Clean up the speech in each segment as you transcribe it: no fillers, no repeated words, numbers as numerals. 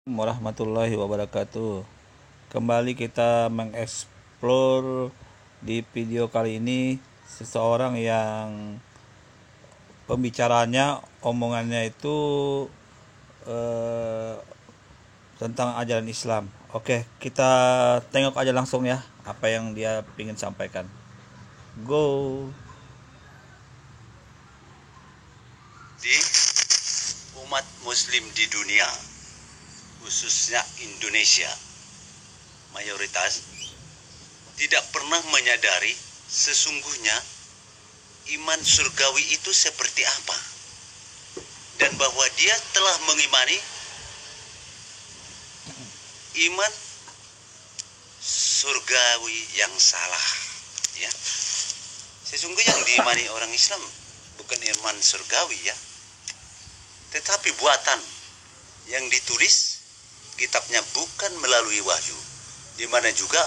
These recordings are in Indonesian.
Warahmatullahi wabarakatuh. Kembali kita mengeksplor di video kali ini seseorang yang pembicaranya, omongannya itu tentang ajaran Islam. Oke, kita tengok aja langsung ya apa yang dia ingin sampaikan. Go. Di umat muslim di dunia, khususnya Indonesia, mayoritas tidak pernah menyadari sesungguhnya iman surgawi itu seperti apa, dan bahwa dia telah mengimani iman surgawi yang salah. Ya, sesungguhnya yang diimani orang Islam bukan iman surgawi, ya, tetapi buatan yang ditulis kitabnya bukan melalui wahyu, di mana juga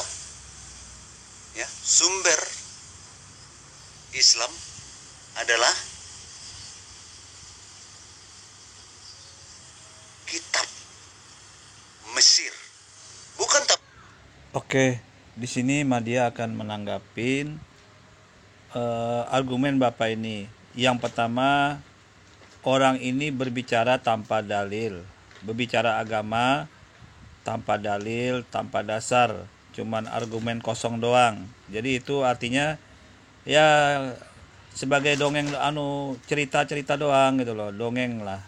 ya sumber Islam adalah kitab Mesir, bukan Oke, di sini Madia akan menanggapin argumen Bapak ini. Yang pertama, orang ini berbicara tanpa dalil, berbicara agama tanpa dalil, tanpa dasar, cuman argumen kosong doang. Jadi itu artinya ya sebagai dongeng, cerita-cerita doang gitu loh, dongeng lah.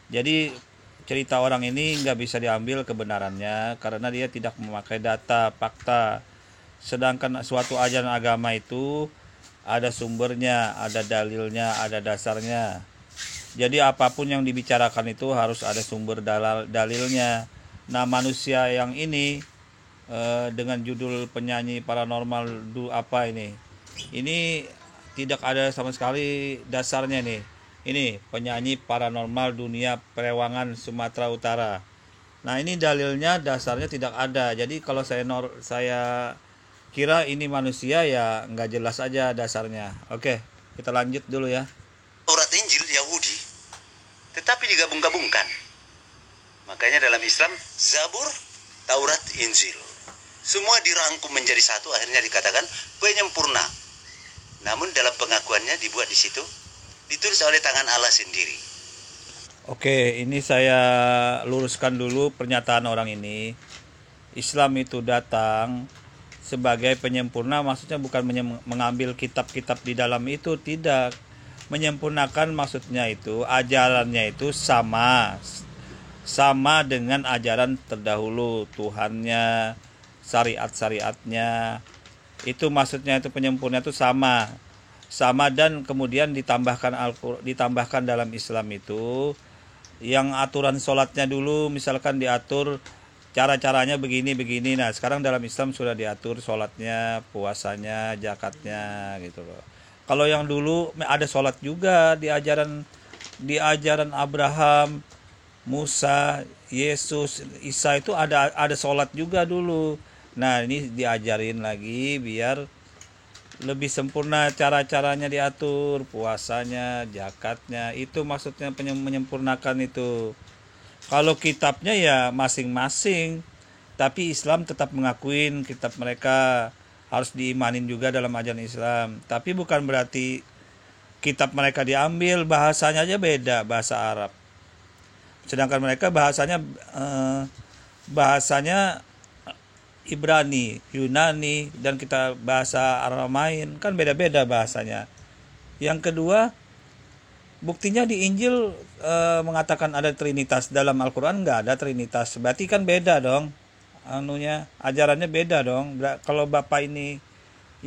Jadi cerita orang ini nggak bisa diambil kebenarannya karena dia tidak memakai data, fakta. Sedangkan suatu ajaran agama itu ada sumbernya, ada dalilnya, ada dasarnya. Jadi apapun yang dibicarakan itu harus ada sumber dalilnya. Nah, manusia yang ini dengan judul penyanyi paranormal apa ini? Ini tidak ada sama sekali dasarnya nih. Ini penyanyi paranormal dunia perewangan Sumatera Utara. Nah, ini dalilnya, dasarnya tidak ada. Jadi kalau saya kira ini manusia ya nggak jelas aja dasarnya. Oke, kita lanjut dulu ya. Taurat Injil Yahudi, tetapi digabung-gabungkan. Makanya dalam Islam Zabur, Taurat, Injil semua dirangkum menjadi satu, akhirnya dikatakan penyempurna. Namun dalam pengakuannya dibuat di situ, ditulis oleh tangan Allah sendiri. Oke, ini saya luruskan dulu pernyataan orang ini. Islam itu datang sebagai penyempurna, maksudnya bukan mengambil kitab-kitab di dalam itu, tidak. Menyempurnakan maksudnya itu ajarannya itu sama dengan ajaran terdahulu, Tuhannya, syariat-syariatnya. Itu maksudnya, itu penyempurna itu sama dan kemudian ditambahkan dalam Islam itu yang aturan sholatnya dulu misalkan diatur cara-caranya begini. Nah, sekarang dalam Islam sudah diatur sholatnya, puasanya, zakatnya gitu loh. Kalau yang dulu ada sholat juga di ajaran Abraham, Musa, Yesus, Isa, itu ada sholat juga dulu. Nah, ini diajarin lagi biar lebih sempurna, cara-caranya diatur, puasanya, zakatnya, itu maksudnya menyempurnakan itu. Kalau kitabnya ya masing-masing, tapi Islam tetap mengakuin kitab mereka harus diimanin juga dalam ajaran Islam. Tapi bukan berarti kitab mereka diambil, bahasanya aja beda, bahasa Arab. Sedangkan mereka bahasanya Ibrani, Yunani, dan kita bahasa Aramain, kan beda-beda bahasanya. Yang kedua, buktinya di Injil mengatakan ada Trinitas, dalam Al-Quran nggak ada Trinitas. Berarti kan beda dong, ajarannya beda dong. Kalau Bapak ini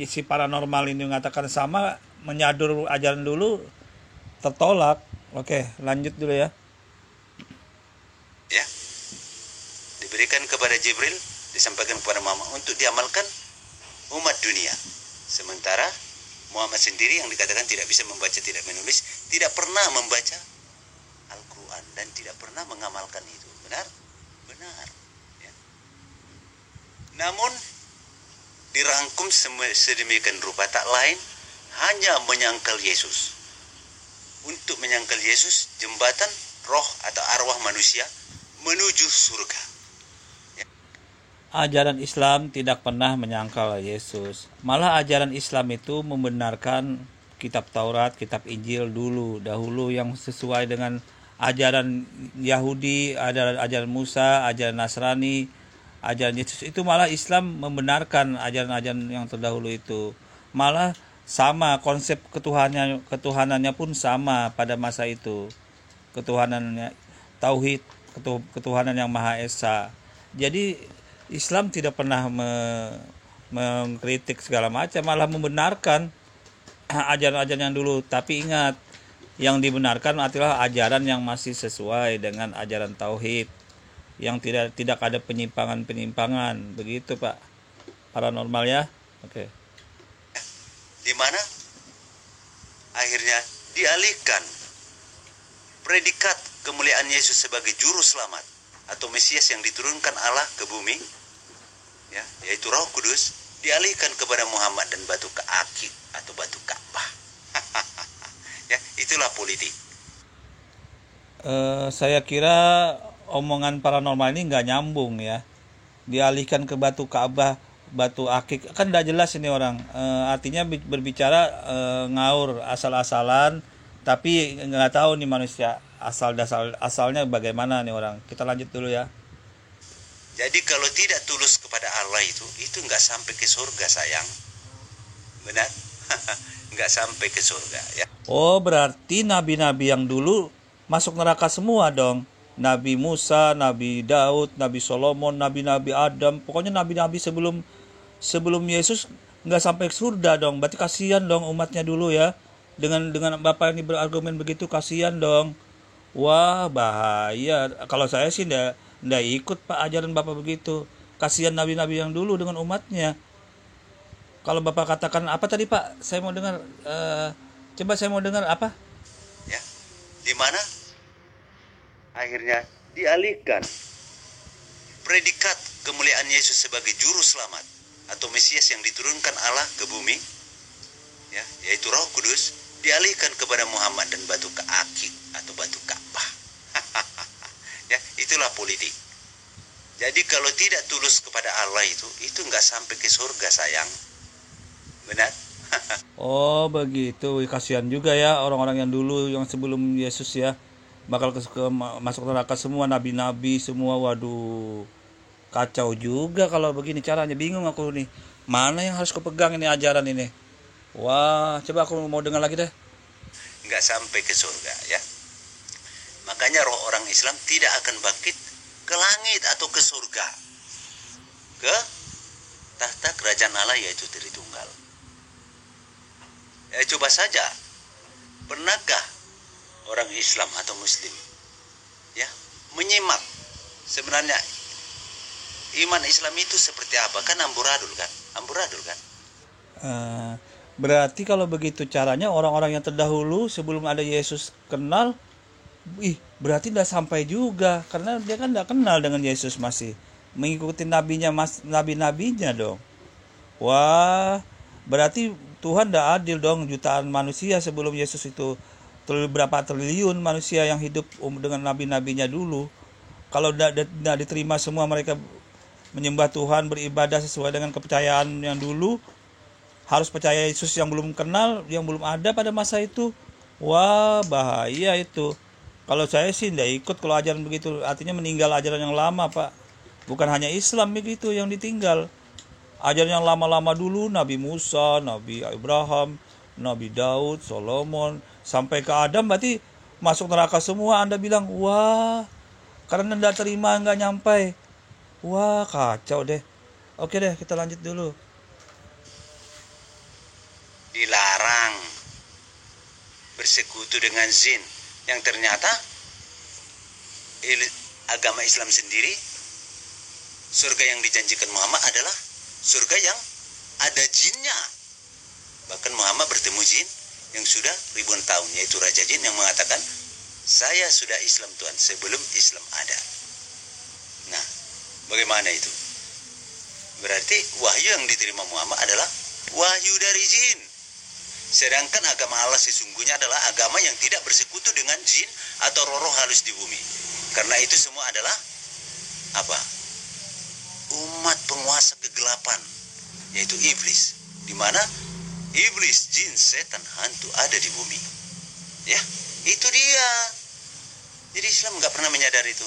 isi paranormal ini mengatakan sama, menyadur ajaran dulu, tertolak. Oke, lanjut dulu ya. Ya, diberikan kepada Jibril, disampaikan kepada Muhammad untuk diamalkan umat dunia. Sementara Muhammad sendiri yang dikatakan tidak bisa membaca, tidak menulis, tidak pernah membaca Al-Quran dan tidak pernah mengamalkan itu. Benar? Ya. Namun dirangkum sedemikian rupa, tak lain hanya menyangkal Yesus. Untuk menyangkal Yesus, jembatan roh atau arwah manusia menuju surga. Ajaran Islam tidak pernah menyangkal Yesus. Malah ajaran Islam itu membenarkan kitab Taurat, kitab Injil dahulu yang sesuai dengan ajaran Yahudi, ajaran Musa, ajaran Nasrani, ajaran Yesus. Itu malah Islam membenarkan ajaran-ajaran yang terdahulu itu. Malah sama konsep ketuhanannya pun sama pada masa itu. Ketuhanannya tauhid, ketuhanan yang Maha Esa. Jadi Islam tidak pernah mengkritik segala macam, malah membenarkan ajaran-ajaran yang dulu. Tapi ingat, yang dibenarkan adalah ajaran yang masih sesuai dengan ajaran tauhid, yang tidak ada penyimpangan-penyimpangan. Begitu Pak Paranormal ya. Oke. Di mana akhirnya dialihkan predikat kemuliaan Yesus sebagai juru selamat atau Mesias yang diturunkan Allah ke bumi, ya, yaitu Roh Kudus, dialihkan kepada Muhammad dan batu Akik atau batu Ka'bah. Ya, itulah politik. Saya kira omongan paranormal ini nggak nyambung ya. Dialihkan ke batu Ka'bah, batu Akik, kan nggak jelas ini orang. Artinya berbicara ngaur asal-asalan, tapi nggak tahu nih manusia asalnya bagaimana nih orang. Kita lanjut dulu ya. Jadi kalau tidak tulus kepada Allah itu nggak sampai ke surga sayang. Benar? Nggak sampai ke surga ya. Oh, berarti nabi-nabi yang dulu masuk neraka semua dong. Nabi Musa, Nabi Daud, Nabi Solomon, nabi-nabi Adam, pokoknya nabi-nabi sebelum Yesus nggak sampai ke surga dong. Berarti kasihan dong umatnya dulu ya. Dengan Bapak ini berargumen begitu, kasihan dong. Wah, bahaya. Kalau saya sih ndak ikut Pak ajaran Bapak begitu. Kasihan nabi-nabi yang dulu dengan umatnya. Kalau Bapak katakan apa tadi Pak? Saya mau dengar. Coba saya mau dengar apa? Ya, di mana akhirnya dialihkan predikat kemuliaan Yesus sebagai juru selamat atau Mesias yang diturunkan Allah ke bumi, ya, yaitu Roh Kudus, dialihkan kepada Muhammad dan batu Akik atau batu Ka'bah. Ya, itulah politik. Jadi kalau tidak tulus kepada Allah itu nggak sampai ke surga sayang. Benar? Oh begitu, kasihan juga ya orang-orang yang dulu yang sebelum Yesus ya, bakal masuk neraka semua, nabi-nabi semua. Waduh, kacau juga kalau begini caranya. Bingung aku nih, mana yang harus kupegang ini ajaran ini. Wah, coba aku mau dengar lagi deh. Nggak sampai ke surga ya. Makanya roh orang Islam tidak akan bangkit ke langit atau ke surga, ke tahta kerajaan Allah yaitu Tritunggal. Ya, coba saja, pernahkah orang Islam atau Muslim ya menyimak sebenarnya iman Islam itu seperti apa? Kan amburadul kan? Berarti kalau begitu caranya orang-orang yang terdahulu sebelum ada Yesus kenal, berarti tidak sampai juga, karena dia kan tidak kenal dengan Yesus, masih mengikuti nabi-nabinya dong. Wah, berarti Tuhan tidak adil dong. Jutaan manusia sebelum Yesus itu, berapa triliun manusia yang hidup dengan nabi-nabinya dulu. Kalau tidak diterima semua mereka menyembah Tuhan, beribadah sesuai dengan kepercayaan yang dulu, harus percaya Yesus yang belum kenal, yang belum ada pada masa itu. Wah, bahaya itu. Kalau saya sih tidak ikut kalau ajaran begitu. Artinya meninggal ajaran yang lama Pak. Bukan hanya Islam begitu yang ditinggal. Ajaran yang lama-lama dulu, Nabi Musa, Nabi Abraham, Nabi Daud, Solomon, sampai ke Adam, berarti masuk neraka semua. Anda bilang, wah, karena tidak terima, nggak nyampai. Wah, kacau deh. Oke deh, kita lanjut dulu. Dilarang bersekutu dengan jin, yang ternyata agama Islam sendiri, surga yang dijanjikan Muhammad adalah surga yang ada jinnya. Bahkan Muhammad bertemu jin yang sudah ribuan tahun, yaitu Raja Jin yang mengatakan, saya sudah Islam Tuhan sebelum Islam ada. Nah, bagaimana itu? Berarti wahyu yang diterima Muhammad adalah wahyu dari jin. Sedangkan agama Allah sesungguhnya adalah agama yang tidak bersekutu dengan jin atau roh-roh halus di bumi. Karena itu semua adalah apa? Umat kegelapan, yaitu iblis, di mana iblis, jin, setan, hantu ada di bumi. Ya, itu dia. Jadi Islam nggak pernah menyadari itu.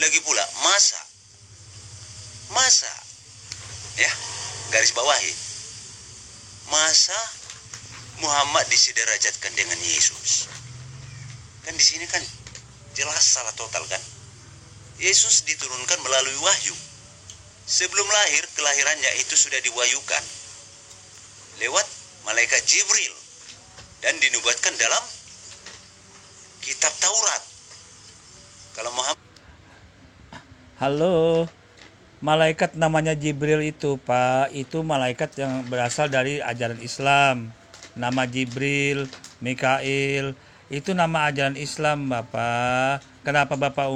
Lagi pula masa, ya, garis bawahi, masa Muhammad disederajatkan dengan Yesus. Kan di sini kan jelas salah total kan. Yesus diturunkan melalui wahyu. Sebelum lahir, kelahirannya itu sudah diwahyukan lewat malaikat Jibril dan dinubuatkan dalam kitab Taurat. Kalau Muhammad, Halo, malaikat namanya Jibril itu Pak, itu malaikat yang berasal dari ajaran Islam. Nama Jibril, Mikail, itu nama ajaran Islam Bapak. Kenapa Bapak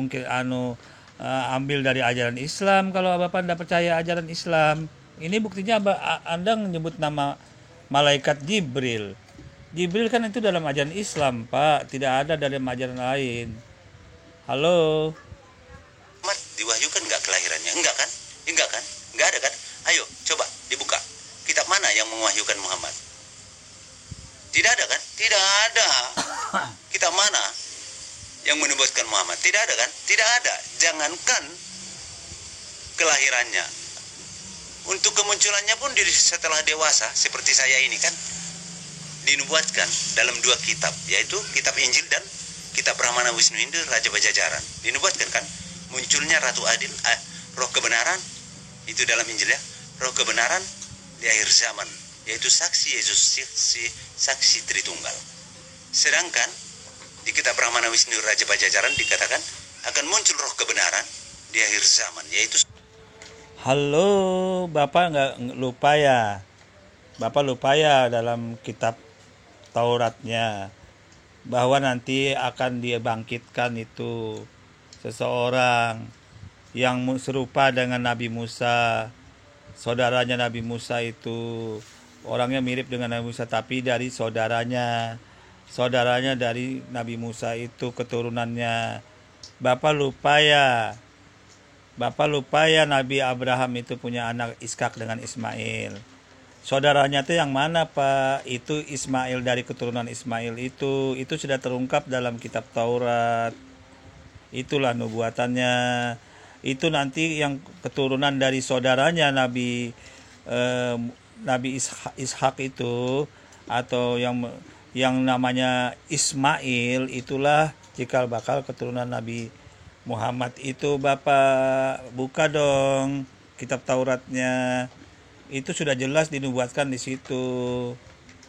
ambil dari ajaran Islam kalau Bapak tidak percaya ajaran Islam? Ini buktinya Anda menyebut nama malaikat Jibril. Jibril kan itu dalam ajaran Islam Pak, tidak ada dalam ajaran lain. Halo. Muhammad diwahyukan nggak kelahirannya? Enggak kan? Enggak ada kan? Ayo coba dibuka. Kitab mana yang mewahyukan Muhammad? Tidak ada kan? Tidak ada. Kitab mana yang menubuatkan Muhammad? Tidak ada kan? Tidak ada. Jangankan kelahirannya, untuk kemunculannya pun setelah dewasa seperti saya ini kan dinubuatkan dalam 2 kitab, yaitu kitab Injil dan kitab Brahmana Wisnu Hindu Raja Pajajaran. Dinubuatkan kan munculnya Ratu Adil, roh kebenaran itu dalam Injil ya, roh kebenaran di akhir zaman, yaitu saksi Yesus, saksi Tritunggal. Sedangkan di kitab Brahmana Wisnu Raja Pajajaran dikatakan akan muncul roh kebenaran di akhir zaman, yaitu. Halo, Bapak nggak lupa ya? Bapak lupa ya dalam kitab Tauratnya bahwa nanti akan dibangkitkan itu seseorang yang serupa dengan Nabi Musa. Saudaranya Nabi Musa itu orangnya mirip dengan Nabi Musa, tapi dari saudaranya dari Nabi Musa itu keturunannya. Bapak lupa ya Nabi Abraham itu punya anak Ishak dengan Ismail. Saudaranya itu yang mana Pak? Itu Ismail, dari keturunan Ismail itu sudah terungkap dalam kitab Taurat. Itulah nubuatannya. Itu nanti yang keturunan dari saudaranya Nabi Ishak itu, atau yang namanya Ismail, itulah cikal bakal keturunan Nabi Muhammad itu. Bapak buka dong kitab Tauratnya. Itu sudah jelas dinubuatkan di situ.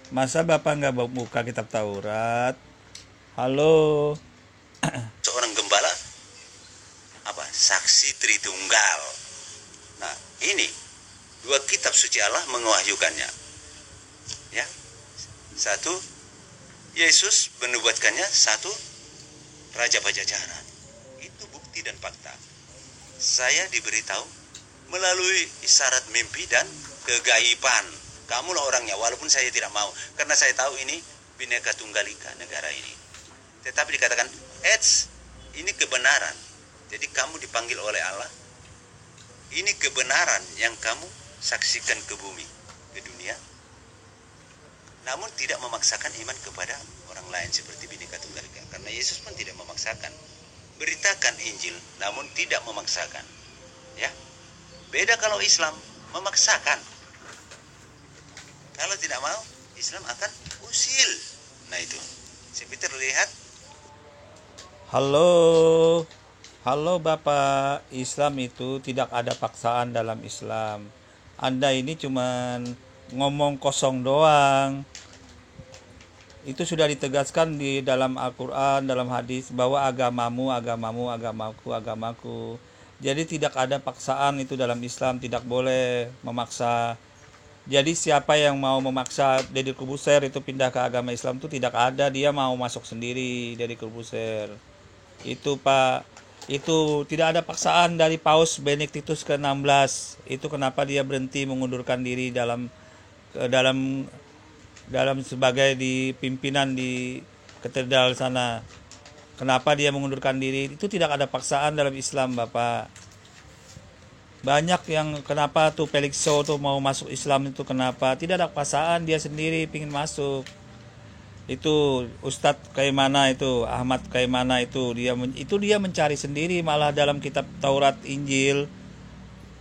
Masa Bapak nggak buka kitab Taurat? Halo. Seorang gembala saksi Tritunggal. Nah, ini 2 kitab suci Allah mewahyukannya. Ya. 1 Yesus menubuatkannya, 1 Raja Pajajaran. Itu bukti dan fakta. Saya diberitahu melalui isyarat mimpi dan kegaiban. Kamulah orangnya, walaupun saya tidak mau, karena saya tahu ini Bhinneka Tunggal Ika negara ini. Tetapi dikatakan, ini kebenaran. Jadi kamu dipanggil oleh Allah. Ini kebenaran yang kamu saksikan ke bumi, ke dunia. Namun tidak memaksakan iman kepada orang lain seperti Bhinneka Tunggal Ika. Karena Yesus pun tidak memaksakan. Beritakan Injil, namun tidak memaksakan. Ya. Beda kalau Islam memaksakan. Kalau tidak mau, Islam akan usil. Nah itu. Seperti terlihat. Halo Bapak, Islam itu tidak ada paksaan dalam Islam. Anda ini cuman ngomong kosong doang. Itu sudah ditegaskan di dalam Al-Quran, dalam hadis, bahwa agamamu, agamaku. Jadi tidak ada paksaan itu dalam Islam, tidak boleh memaksa. Jadi siapa yang mau memaksa Deddy Corbuzier itu pindah ke agama Islam itu tidak ada. Dia mau masuk sendiri, Deddy Corbuzier. Itu Pak, itu tidak ada paksaan dari Paus Benediktus ke-16. Itu kenapa dia berhenti mengundurkan diri dalam sebagai di pimpinan di katedral sana. Kenapa dia mengundurkan diri? Itu tidak ada paksaan dalam Islam, Bapak. Banyak yang kenapa tuh Felixo tuh mau masuk Islam itu kenapa? Tidak ada paksaan, dia sendiri pingin masuk. Itu Ustadz kayak mana itu, Ahmad kayak mana itu, dia mencari sendiri, malah dalam kitab Taurat Injil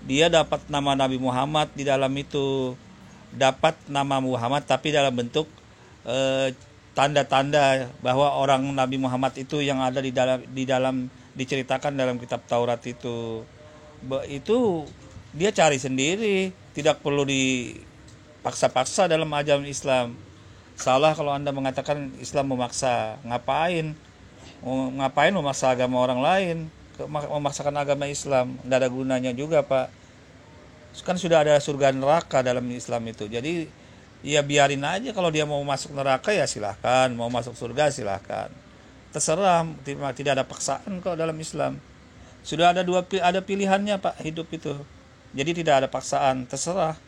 dia dapat nama Nabi Muhammad di dalam itu, dapat nama Muhammad tapi dalam bentuk tanda-tanda bahwa orang Nabi Muhammad itu yang ada di dalam diceritakan dalam kitab Taurat itu. Itu dia cari sendiri, tidak perlu dipaksa-paksa dalam ajaran Islam. Salah kalau Anda mengatakan Islam memaksa. Ngapain memaksa agama orang lain, memaksakan agama Islam? Tidak ada gunanya juga, Pak. Kan sudah ada surga neraka dalam Islam itu. Jadi ya biarin aja, kalau dia mau masuk neraka ya silahkan, mau masuk surga silahkan. Terserah, tidak ada paksaan kok dalam Islam. Sudah ada pilihannya, Pak, hidup itu. Jadi tidak ada paksaan, terserah.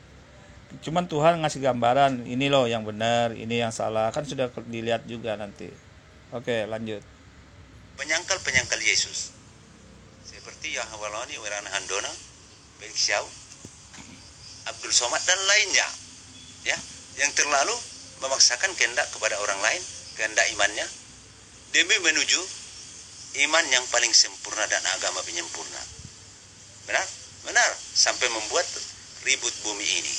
Cuman Tuhan ngasih gambaran, ini loh yang benar, ini yang salah, kan sudah dilihat juga nanti. Oke, lanjut. Penyangkal-penyangkal Yesus seperti Yahwalani, Wirana Handona, Felix Xiao, Abdul Somad dan lainnya, ya, yang terlalu memaksakan kehendak kepada orang lain, kehendak imannya, demi menuju iman yang paling sempurna dan agama penyempurna. Benar, sampai membuat ribut bumi ini.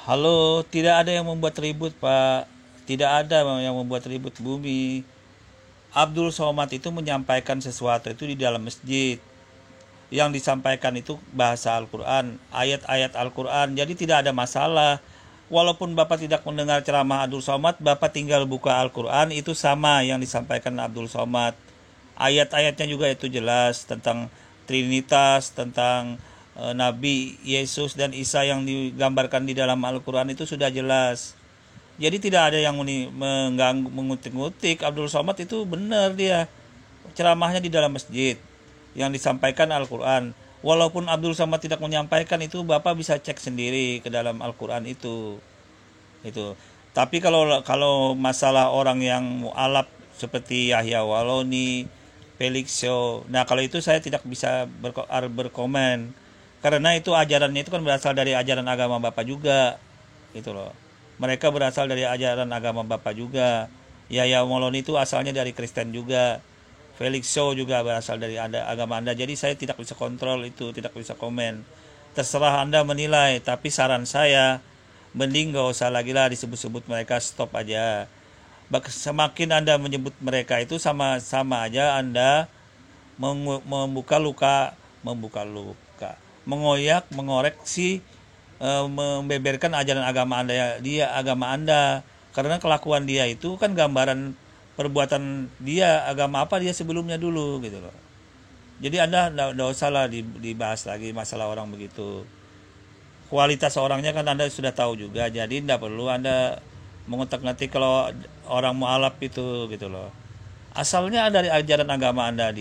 Halo, tidak ada yang membuat ribut, Pak. Tidak ada yang membuat ribut bumi. Abdul Somad itu menyampaikan sesuatu itu di dalam masjid. Yang disampaikan itu bahasa Al-Quran, ayat-ayat Al-Quran. Jadi tidak ada masalah. Walaupun Bapak tidak mendengar ceramah Abdul Somad, Bapak tinggal buka Al-Quran, itu sama yang disampaikan Abdul Somad. Ayat-ayatnya juga itu jelas tentang Trinitas, tentang Nabi Yesus dan Isa yang digambarkan di dalam Al-Quran itu sudah jelas. Jadi tidak ada yang mengganggu, mengutik-ngutik. Abdul Somad itu benar, dia ceramahnya di dalam masjid yang disampaikan Al-Quran. Walaupun Abdul Somad tidak menyampaikan itu, Bapak bisa cek sendiri ke dalam Al-Quran itu. Tapi kalau masalah orang yang mu'alaf seperti Yahya Waloni, Felixo, nah kalau itu saya tidak bisa berkomen. Karena itu ajarannya itu kan berasal dari ajaran agama Bapak juga, gitu loh. Mereka berasal dari ajaran agama Bapak juga. Yahya Waloni itu asalnya dari Kristen juga. Felixo juga berasal dari agama Anda. Jadi saya tidak bisa kontrol itu, tidak bisa komen. Terserah Anda menilai, tapi saran saya mending gak usah lagi lah disebut-sebut mereka, stop aja. Semakin Anda menyebut mereka itu sama aja Anda membuka luka, mengoyak, mengoreksi, membeberkan ajaran agama Anda, agama Anda. Karena kelakuan dia itu kan gambaran perbuatan dia, agama apa dia sebelumnya dulu, gitu loh. Jadi Anda tidak usah lah dibahas lagi masalah orang begitu. Kualitas orangnya kan Anda sudah tahu juga, jadi tidak perlu Anda mengutak-ngatik kalau orang mu'alaf itu, gitu loh. Asalnya dari ajaran agama Anda.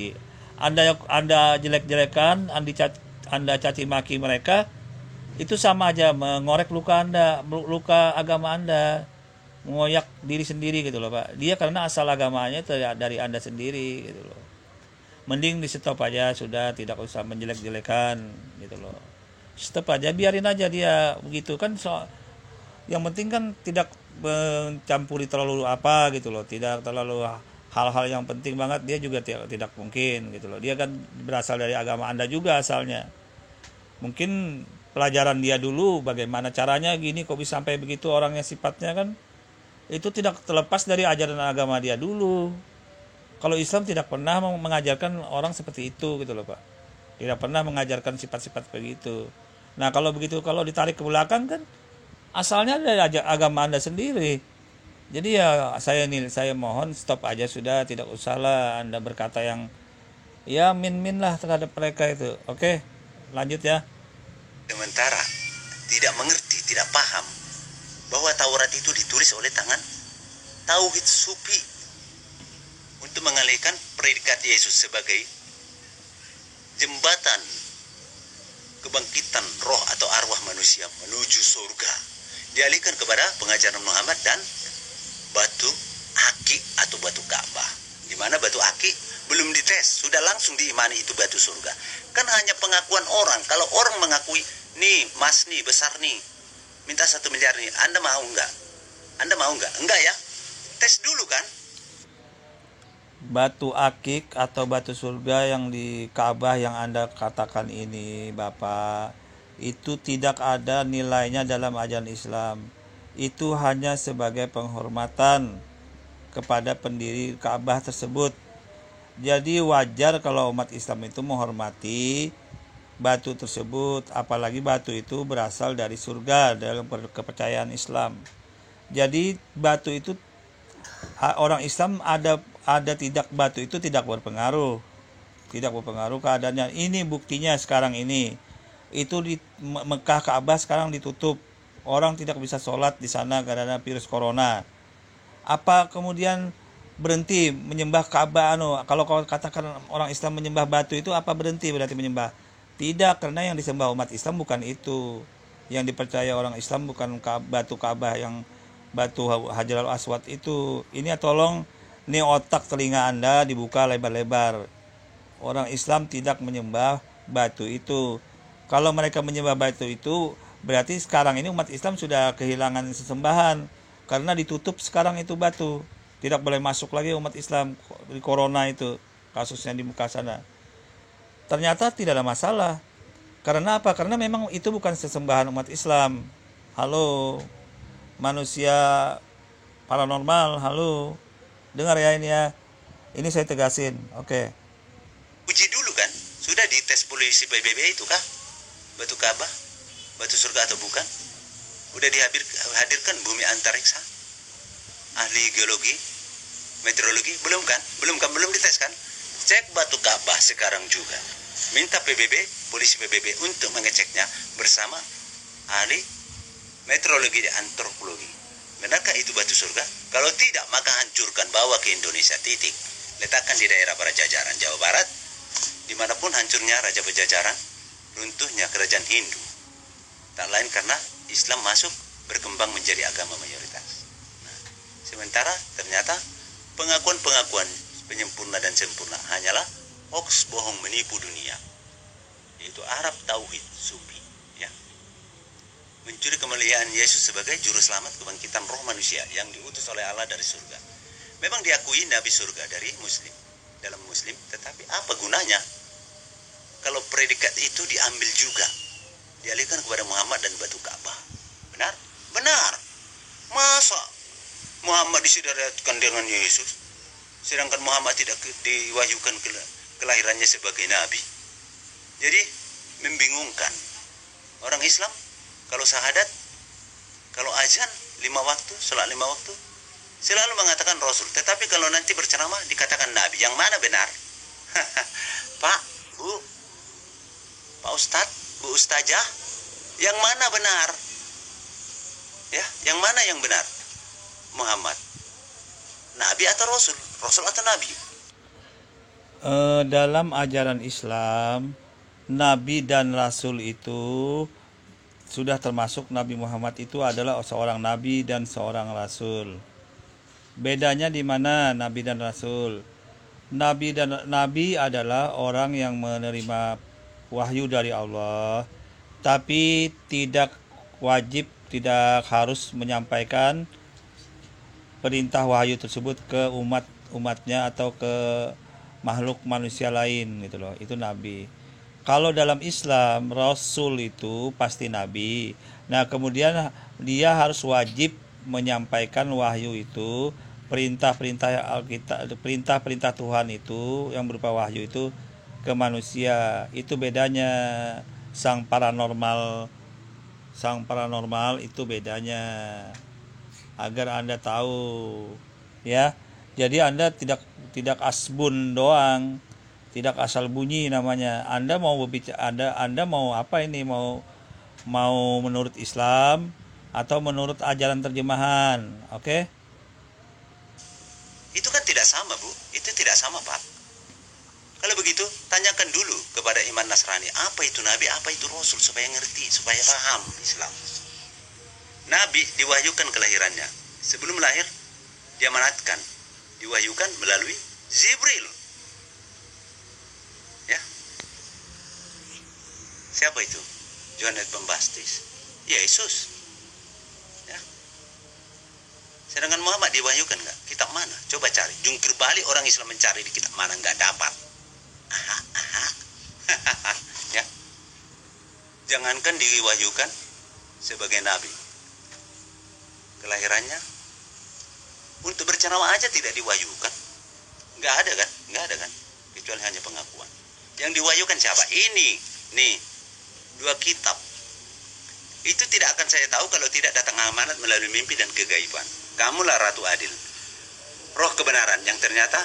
Anda jelek-jelekan, Anda caci maki mereka, itu sama aja mengorek luka Anda, luka agama Anda, mengoyak diri sendiri, gitu loh, Pak. Dia karena asal agamanya itu dari Anda sendiri, gitu loh. Mending di stop aja, sudah, tidak usah menjelek-jelekan, gitu loh. Stop aja, biarin aja dia begitu kan. Yang penting kan tidak mencampuri terlalu apa, gitu loh, tidak terlalu hal-hal yang penting banget. Dia juga tidak mungkin, gitu loh. Dia kan berasal dari agama Anda juga asalnya. Mungkin pelajaran dia dulu bagaimana caranya gini kok bisa sampai begitu orangnya, sifatnya kan itu tidak terlepas dari ajaran agama dia dulu. Kalau Islam tidak pernah mengajarkan orang seperti itu, gitu loh, Pak. Tidak pernah mengajarkan sifat-sifat begitu. Nah kalau begitu, kalau ditarik ke belakang kan asalnya dari agama Anda sendiri. Jadi ya saya mohon stop aja sudah, tidak usahlah Anda berkata yang ya min lah terhadap mereka itu. Oke, lanjut ya. Sementara tidak mengerti, tidak paham bahwa Taurat itu ditulis oleh tangan Tauhid Sufi untuk mengalihkan predikat Yesus sebagai jembatan kebangkitan roh atau arwah manusia menuju surga, dialihkan kepada pengajaran Muhammad dan batu akik atau batu Ka'bah. Di mana batu akik belum dites, sudah langsung diimani itu batu surga. Kan hanya pengakuan orang. Kalau orang mengakui, nih mas nih besar nih, minta 1 miliar nih, Anda mau nggak? Anda mau nggak? Enggak ya? Tes dulu kan? Batu akik atau batu surga yang di Ka'bah yang Anda katakan ini, Bapak, itu tidak ada nilainya dalam ajaran Islam. Itu hanya sebagai penghormatan kepada pendiri Ka'bah tersebut. Jadi wajar kalau umat Islam itu menghormati batu tersebut, apalagi batu itu berasal dari surga dalam kepercayaan Islam. Jadi batu itu, orang Islam ada tidak, batu itu tidak berpengaruh keadaannya. Ini buktinya sekarang ini. Itu di Mekah Ka'bah sekarang ditutup. Orang tidak bisa sholat di sana karena virus corona. Apa kemudian berhenti menyembah Ka'bah? Kalau kau katakan orang Islam menyembah batu itu, apa berhenti berarti menyembah? Tidak, karena yang disembah umat Islam bukan itu. Yang dipercaya orang Islam bukan batu Ka'bah, yang batu Hajarul Aswad itu. Ini tolong, nih otak telinga Anda dibuka lebar-lebar. Orang Islam tidak menyembah batu itu. Kalau mereka menyembah batu itu, berarti sekarang ini umat Islam sudah kehilangan sesembahan, karena ditutup sekarang itu batu. Tidak boleh masuk lagi umat Islam di corona itu, kasusnya di Mekah sana. Ternyata tidak ada masalah. Karena apa? Karena memang itu bukan sesembahan umat Islam. Halo, manusia paranormal, halo. Dengar ya ini ya. Ini saya tegasin, oke. Uji dulu kan? Sudah dites polisi PBB itu kah? Batu Ka'bah? Batu surga atau bukan? Udah dihadirkan bumi antariksa? Ahli geologi? Meteorologi? Belum kan? Belum dites kan? Cek batu Ka'bah sekarang juga. Minta PBB, polisi PBB untuk mengeceknya bersama ahli meteorologi dan antropologi. Benarkah itu batu surga? Kalau tidak, maka hancurkan, bawa ke Indonesia, titik. Letakkan di daerah Pajajaran, Jawa Barat. Dimanapun hancurnya Raja Pajajaran, runtuhnya kerajaan Hindu. Tak lain karena Islam masuk, berkembang menjadi agama mayoritas. Nah, sementara ternyata pengakuan-pengakuan penyempurna dan sempurna hanyalah hoax, bohong, menipu dunia. Yaitu Arab Tauhid Sufi, ya. Mencuri kemuliaan Yesus sebagai juru selamat kebangkitan roh manusia yang diutus oleh Allah dari surga. Memang diakui Nabi surga dari Muslim, dalam Muslim, tetapi apa gunanya kalau predikat itu diambil juga, dialihkan kepada Muhammad dan batu Ka'bah? Benar? Benar. Masa Muhammad disederhanakan dengan Yesus, sedangkan Muhammad tidak diwahyukan kelahirannya sebagai Nabi? Jadi membingungkan. Orang Islam kalau syahadat, kalau azan 5 waktu, salat 5 waktu, selalu mengatakan Rasul. Tetapi kalau nanti berceramah dikatakan Nabi. Yang mana benar? Pak, Bu, Pak Ustadz, Bu Ustazah, yang mana benar? Ya, yang mana yang benar? Muhammad, Nabi atau Rasul? Rasul atau Nabi? Dalam ajaran Islam, Nabi dan Rasul itu sudah termasuk. Nabi Muhammad itu adalah seorang Nabi dan seorang Rasul. Bedanya di mana Nabi dan Rasul? Nabi adalah orang yang menerima wahyu dari Allah, tapi tidak wajib, tidak harus menyampaikan perintah wahyu tersebut ke umatnya atau ke makhluk manusia lain gitu loh. Itu Nabi. Kalau dalam Islam, Rasul itu pasti Nabi. Nah, kemudian dia harus wajib menyampaikan wahyu itu, perintah-perintah Alkitab, perintah-perintah Tuhan itu yang berupa wahyu itu ke manusia. Itu bedanya. Sang paranormal itu bedanya. Agar Anda tahu, ya. Jadi Anda tidak asbun doang, tidak asal bunyi namanya. Anda mau berbicara, Anda mau apa ini? Mau menurut Islam atau menurut ajaran terjemahan, oke? Itu kan tidak sama, Bu. Itu tidak sama, Pak. Kalau begitu, tanyakan dulu kepada iman Nasrani, apa itu Nabi, apa itu Rasul, supaya ngerti, supaya paham Islam. Nabi diwahyukan kelahirannya. Sebelum lahir, diamanatkan, diwahyukan melalui Jibril. Siapa itu? Yohanes Pembaptis. Yesus. Ya. Sedangkan Muhammad diwahyukan nggak? Kitab mana? Coba cari. Jungkir balik orang Islam mencari di kitab mana, nggak dapat. Ya. Jangankan diwahyukan sebagai nabi, kelahirannya untuk berceramah aja tidak diwahyukan. Nggak ada kan? Kecuali hanya pengakuan. Yang diwahyukan siapa? Ini, nih, 2 kitab. Itu tidak akan saya tahu kalau tidak datang amanat melalui mimpi dan kegaiban. Kamulah Ratu Adil, roh kebenaran yang ternyata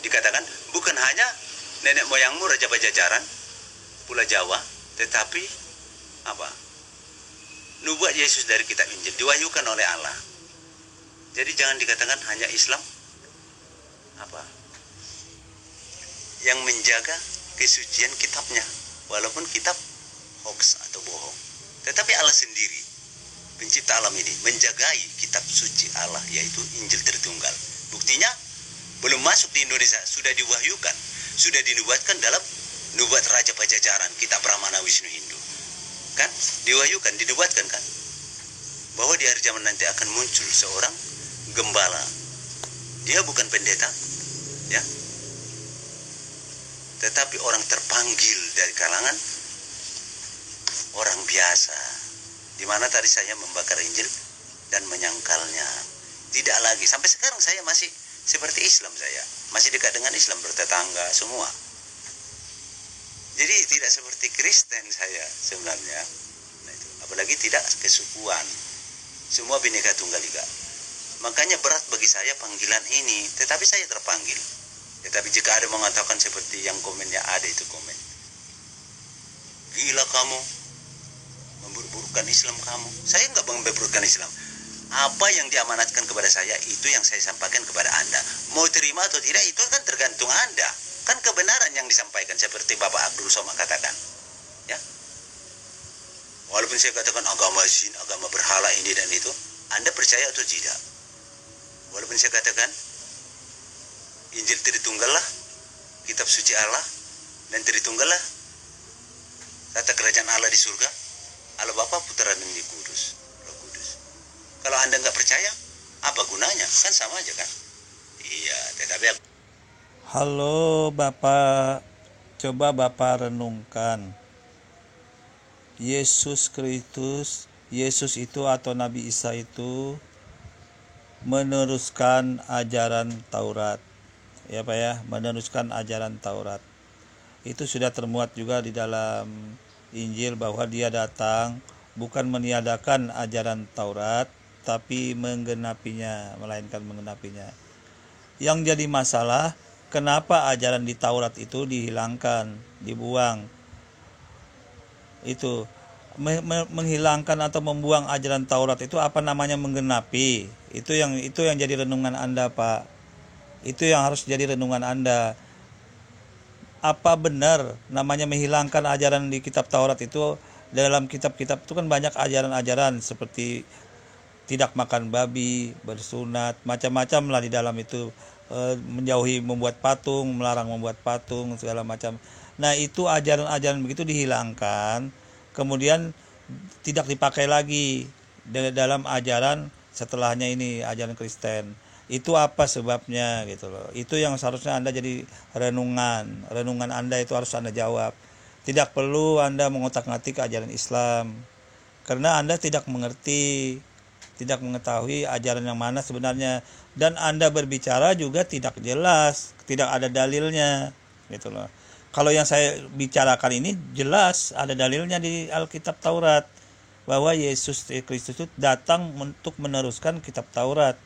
dikatakan bukan hanya nenek moyangmu Raja Pajajaran, Pulau Jawa, tetapi apa? Nubuat Yesus dari kitab Injil diwahyukan oleh Allah. Jadi jangan dikatakan hanya Islam apa? Yang menjaga kesucian kitabnya, walaupun kitab hoax atau bohong. Tetapi Allah sendiri, pencipta alam ini, menjagai kitab suci Allah, yaitu Injil Tritunggal. Buktinya, belum masuk di Indonesia, sudah diwahyukan, sudah dinubuatkan dalam nubuat Raja Pajajaran, kitab Brahmana Wisnu Hindu. Kan? Diwahyukan, dinubuatkan kan? Bahwa di hari zaman nanti akan muncul seorang gembala. Dia bukan pendeta, ya. Tetapi orang terpanggil dari kalangan orang biasa, di mana tadi saya membakar Injil dan menyangkalnya. Tidak lagi, sampai sekarang saya masih seperti Islam, saya masih dekat dengan Islam, bertetangga semua. Jadi tidak seperti Kristen saya sebenarnya. Nah, itu. Apalagi tidak kesukuan, semua Bhinneka Tunggal Ika. Makanya berat bagi saya panggilan ini, tetapi saya terpanggil. Tetapi jika ada mengatakan seperti yang komennya ada itu komen, gila kamu, memburuk-burukkan Islam kamu. Saya nggak memburukkan Islam. Apa yang diamanatkan kepada saya, itu yang saya sampaikan kepada Anda. Mau terima atau tidak, itu kan tergantung Anda. Kan kebenaran yang disampaikan, seperti Bapak Abdul Somad katakan. Ya. Walaupun saya katakan agama jin, agama berhala ini dan itu, Anda percaya atau tidak? Walaupun saya katakan Injil Tritunggal lah, kitab suci Allah, dan Tritunggal lah, tata kerajaan Allah di surga, Allah Bapa, Putra, dan di Kudus, Roh Kudus. Kalau Anda nggak percaya, apa gunanya? Kan sama aja kan? Iya, tetapi Halo Bapak, coba Bapak renungkan. Yesus Kristus, Yesus itu atau Nabi Isa itu meneruskan ajaran Taurat. Ya Pak ya, meneruskan ajaran Taurat. Itu sudah termuat juga di dalam Injil bahwa dia datang bukan meniadakan ajaran Taurat, tapi menggenapinya, melainkan menggenapinya. Yang jadi masalah, kenapa ajaran di Taurat itu dihilangkan, dibuang? Itu menghilangkan atau membuang ajaran Taurat itu apa namanya menggenapi? Itu yang jadi renungan Anda, Pak. Itu yang harus jadi renungan Anda. Apa benar namanya menghilangkan ajaran di kitab Taurat itu? Dalam kitab-kitab itu kan banyak ajaran-ajaran seperti tidak makan babi, bersunat, macam-macam lah di dalam itu, menjauhi membuat patung, melarang membuat patung, segala macam. Nah, itu ajaran-ajaran begitu dihilangkan, kemudian tidak dipakai lagi dalam ajaran setelahnya ini, ajaran Kristen. Itu apa sebabnya gitu loh. Itu yang seharusnya Anda jadi renungan Anda itu harus Anda jawab. Tidak perlu Anda mengotak-ngatik ajaran Islam, karena Anda tidak mengerti, tidak mengetahui ajaran yang mana sebenarnya, dan Anda berbicara juga tidak jelas, tidak ada dalilnya gitu loh. Kalau yang saya bicarakan ini jelas ada dalilnya di Alkitab Taurat, bahwa Yesus Kristus itu datang untuk meneruskan kitab Taurat,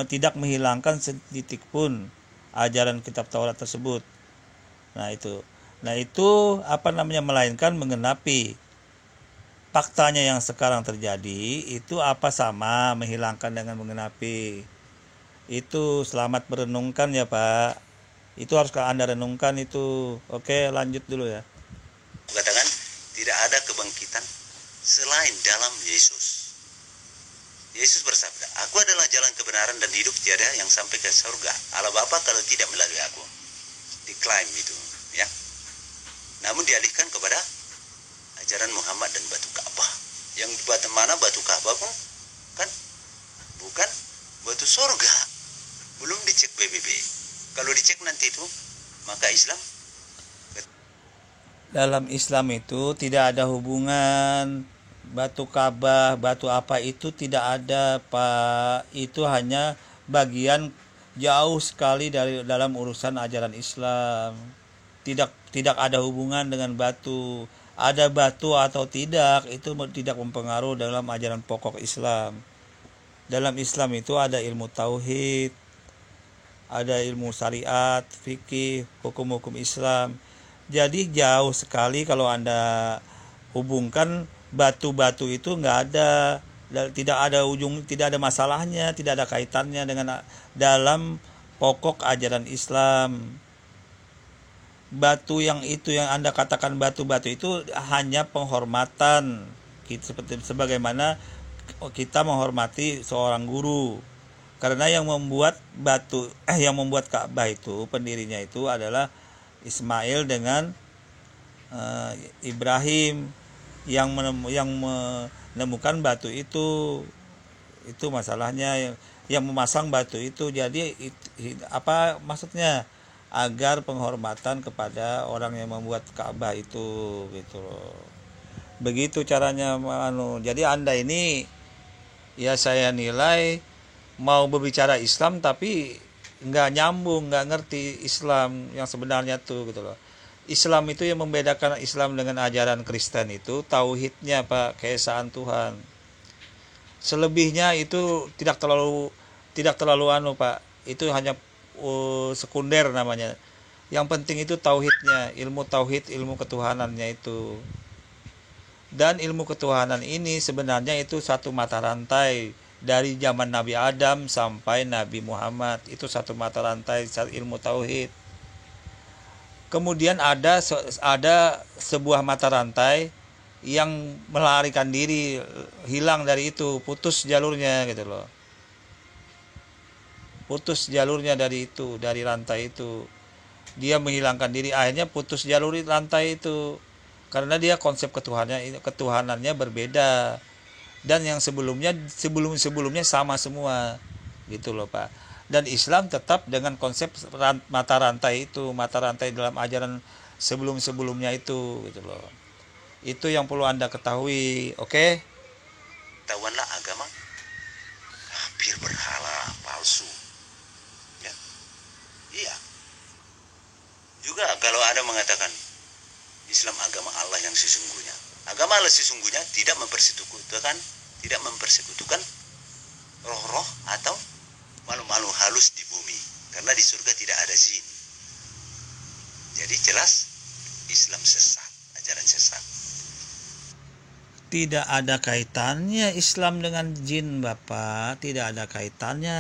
tidak menghilangkan setitik pun ajaran kitab Taurat tersebut. Nah itu melainkan menggenapi. Faktanya yang sekarang terjadi itu apa sama menghilangkan dengan menggenapi? Itu selamat merenungkan ya Pak. Itu harus Anda renungkan itu. Oke, lanjut dulu ya. Katakan tidak ada kebangkitan selain dalam Yesus. Yesus bersabda, aku adalah jalan kebenaran dan hidup, tiada yang sampai ke surga Allah Bapa kalau tidak melalui aku. Diklaim itu, ya. Namun dialihkan kepada ajaran Muhammad dan batu Ka'bah. Yang batu mana batu Ka'bah pun kan bukan batu surga. Belum dicek PBB. Kalau dicek nanti itu maka Islam. Dalam Islam itu tidak ada hubungan batu Ka'bah, batu apa itu tidak ada, Pak. Itu hanya bagian jauh sekali dari dalam urusan ajaran Islam. Tidak ada hubungan dengan batu. Ada batu atau tidak itu tidak mempengaruhi dalam ajaran pokok Islam. Dalam Islam itu ada ilmu tauhid, ada ilmu syariat, fikih, hukum-hukum Islam. Jadi jauh sekali kalau Anda hubungkan batu-batu itu nggak ada, tidak ada ujung, tidak ada masalahnya, tidak ada kaitannya dengan dalam pokok ajaran Islam. Batu yang Anda katakan batu-batu itu hanya penghormatan, seperti sebagaimana kita menghormati seorang guru. Karena yang membuat Ka'bah itu pendirinya itu adalah Ismail dengan Ibrahim yang menemukan batu itu masalahnya yang memasang batu itu. Jadi apa maksudnya? Agar penghormatan kepada orang yang membuat Ka'bah itu gitu loh. Begitu caranya Jadi Anda ini ya saya nilai mau berbicara Islam tapi nggak nyambung, nggak ngerti Islam yang sebenarnya tuh gitu loh. Islam itu yang membedakan Islam dengan ajaran Kristen itu tauhidnya, Pak, keesaan Tuhan. Selebihnya itu tidak terlalu Pak. Itu hanya sekunder namanya. Yang penting itu tauhidnya, ilmu tauhid, ilmu ketuhanannya itu. Dan ilmu ketuhanan ini sebenarnya itu satu mata rantai dari zaman Nabi Adam sampai Nabi Muhammad. Itu satu mata rantai ilmu tauhid. Kemudian ada sebuah mata rantai yang melarikan diri, hilang dari itu, putus jalurnya gitu loh. Putus jalurnya dari rantai itu. Dia menghilangkan diri, akhirnya putus jalur rantai itu. Karena dia konsep ketuhanannya berbeda. Dan yang sebelumnya sama semua. Gitu loh, Pak. Dan Islam tetap dengan konsep mata rantai dalam ajaran sebelumnya itu gitu loh. Itu yang perlu Anda ketahui, oke? Tahuanlah agama hampir berhala palsu. Iya. Juga kalau ada mengatakan Islam agama Allah yang sesungguhnya. Agama Allah sesungguhnya tidak mempersekutukan roh-roh atau makhluk-makhluk halus di bumi. Karena di surga tidak ada jin. Jadi jelas Islam sesat, ajaran sesat. Tidak ada kaitannya Islam dengan jin, Bapak. Tidak ada kaitannya.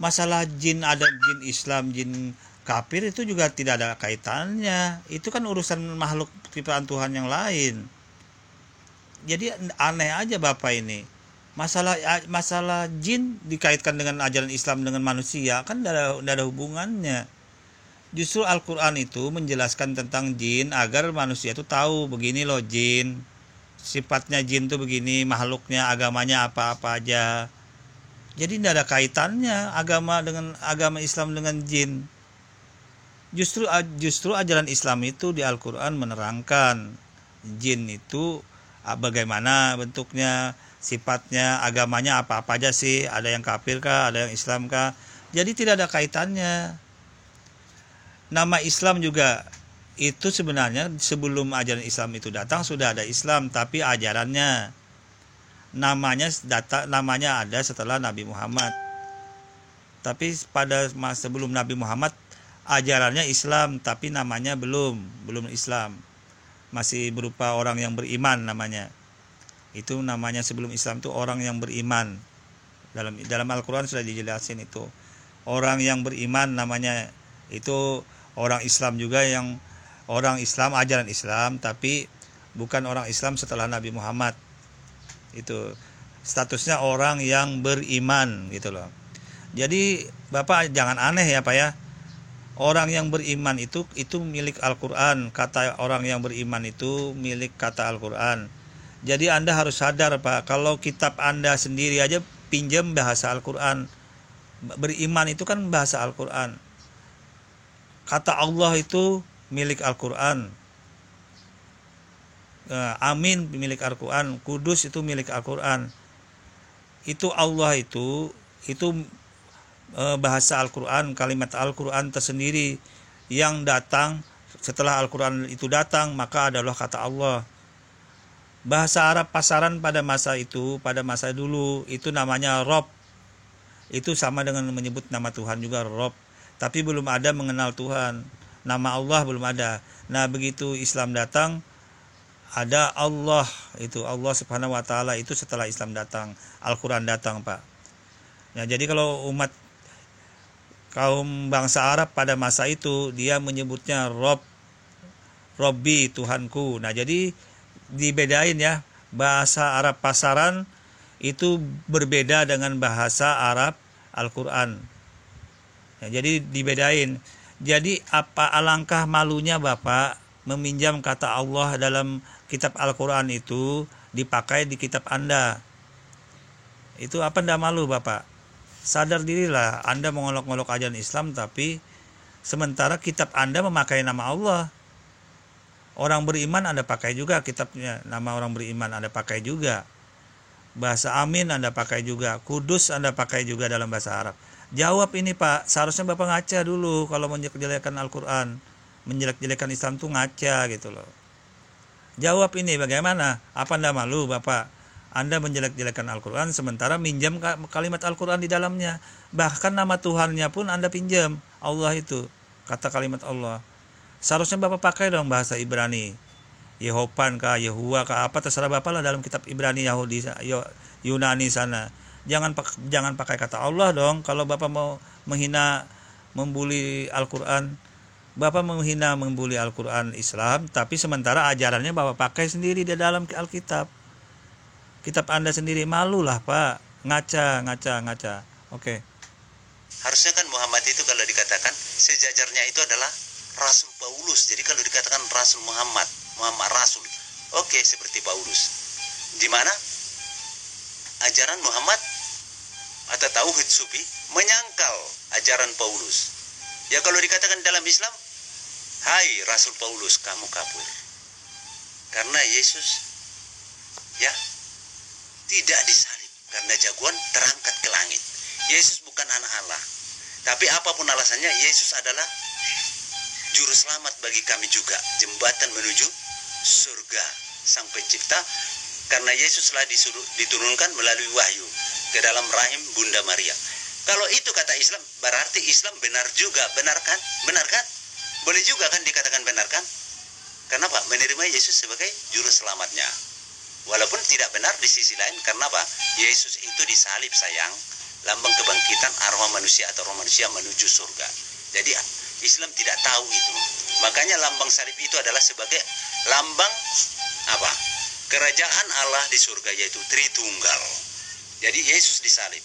Masalah jin, ada jin Islam, jin kafir itu juga tidak ada kaitannya. Itu kan urusan makhluk ciptaan Tuhan yang lain. Jadi aneh aja Bapak ini. Masalah jin dikaitkan dengan ajaran Islam dengan manusia kan tidak ada hubungannya. Justru Al-Quran itu menjelaskan tentang jin agar manusia itu tahu begini loh jin. Sifatnya jin itu begini, makhluknya, agamanya apa-apa aja. Jadi tidak ada kaitannya agama Islam dengan jin. Justru ajaran Islam itu di Al-Quran menerangkan jin itu bagaimana bentuknya, sifatnya, agamanya apa-apa aja sih. Ada yang kafir kah, ada yang Islam kah. Jadi tidak ada kaitannya. Nama Islam juga itu sebenarnya sebelum ajaran Islam itu datang sudah ada Islam, tapi ajarannya namanya ada setelah Nabi Muhammad. Tapi pada masa sebelum Nabi Muhammad ajarannya Islam, tapi namanya belum Islam. Masih berupa orang yang beriman namanya. Itu namanya sebelum Islam itu orang yang beriman. Dalam Al-Qur'an sudah dijelasin itu. Orang yang beriman namanya itu orang Islam juga, yang orang Islam ajaran Islam tapi bukan orang Islam setelah Nabi Muhammad. Itu statusnya orang yang beriman gitu loh. Jadi Bapak jangan aneh ya Pak ya. Orang yang beriman itu milik Al-Quran. Kata orang yang beriman itu milik kata Al-Quran. Jadi Anda harus sadar Pak, kalau kitab Anda sendiri aja pinjam bahasa Al-Quran. Beriman itu kan bahasa Al-Quran. Kata Allah itu milik Al-Quran. Amin milik Al-Quran. Kudus itu milik Al-Quran. Itu Allah itu bahasa Al-Quran, kalimat Al-Quran tersendiri yang datang setelah Al-Quran itu datang, maka adalah kata Allah. Bahasa Arab pasaran pada masa itu, pada masa dulu itu namanya Rob. Itu sama dengan menyebut nama Tuhan juga, Rob. Tapi belum ada mengenal Tuhan. Nama Allah belum ada. Nah, begitu Islam datang, ada Allah, itu Allah Subhanahu wa taala itu setelah Islam datang, Al-Quran datang, Pak. Nah, jadi kalau umat kaum bangsa Arab pada masa itu dia menyebutnya Rob, Robbi, Tuhanku. Nah, jadi dibedain ya, bahasa Arab pasaran itu berbeda dengan bahasa Arab Al-Quran. Ya, jadi dibedain. Jadi alangkah malunya Bapak meminjam kata Allah dalam kitab Al-Quran itu dipakai di kitab Anda. Itu apa ndak malu Bapak? Sadar dirilah, Anda mengolok-olok ajaran Islam tapi sementara kitab Anda memakai nama Allah. Orang beriman Anda pakai juga kitabnya, nama orang beriman Anda pakai juga. Bahasa amin Anda pakai juga, kudus Anda pakai juga dalam bahasa Arab. Jawab ini Pak, seharusnya Bapak ngaca dulu kalau menjelek-jelekan Al-Quran, menjelek-jelekan Islam tuh ngaca gitu loh. Jawab ini bagaimana? Apa Anda malu Bapak? Anda menjelek-jelekan Al-Quran sementara minjam kalimat Al-Quran di dalamnya. Bahkan nama Tuhannya pun Anda pinjam, Allah itu, kata kalimat Allah. Seharusnya Bapak pakai dong bahasa Ibrani, Yehopan kah, Yehuwa kah, apa terserah Bapak lah dalam kitab Ibrani Yahudi Yunani sana. Jangan pakai kata Allah dong. Kalau Bapak mau menghina, membuli Al-Quran, Bapak menghina, membuli Al-Quran Islam, tapi sementara ajarannya Bapak pakai sendiri di dalam Alkitab. Kitab Anda sendiri, malulah Pak. Ngaca. Oke. Harusnya kan Muhammad itu kalau dikatakan sejajarnya itu adalah Rasul Paulus. Jadi kalau dikatakan Rasul Muhammad Rasul, oke, seperti Paulus. Di mana ajaran Muhammad atau tauhid sufi menyangkal ajaran Paulus. Ya kalau dikatakan dalam Islam, hai Rasul Paulus, kamu kafir. Karena Yesus ya tidak disalib, karena jagoan terangkat ke langit. Yesus bukan anak Allah. Tapi apapun alasannya, Yesus adalah juru selamat bagi kami juga, jembatan menuju surga Sang Pencipta, karena Yesus telah diturunkan melalui wahyu ke dalam rahim Bunda Maria. Kalau itu kata Islam, berarti Islam benar juga, benar kan? Boleh juga kan dikatakan benar kan? Kenapa? Menerima Yesus sebagai juru selamatnya. Walaupun tidak benar di sisi lain, karena apa? Yesus itu disalib sayang, lambang kebangkitan arwah manusia atau roh manusia menuju surga. Jadi Islam tidak tahu itu. Makanya lambang salib itu adalah sebagai lambang apa? Kerajaan Allah di surga, yaitu Tritunggal. Jadi Yesus disalib.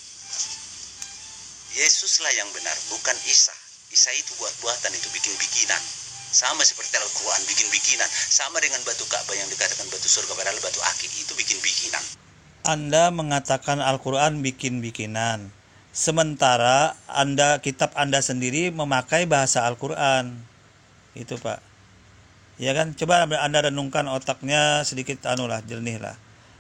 Yesuslah yang benar, bukan Isa. Isa itu buat-buatan, itu bikin-bikinan. Sama seperti Al-Quran, bikin-bikinan. Sama dengan batu Ka'bah yang dikatakan batu surga, padahal batu akik, itu bikin-bikinan. Anda mengatakan Al-Quran bikin-bikinan, sementara kitab Anda sendiri memakai bahasa Al-Quran. Itu Pak. Ya kan? Coba Anda renungkan otaknya sedikit jernih lah.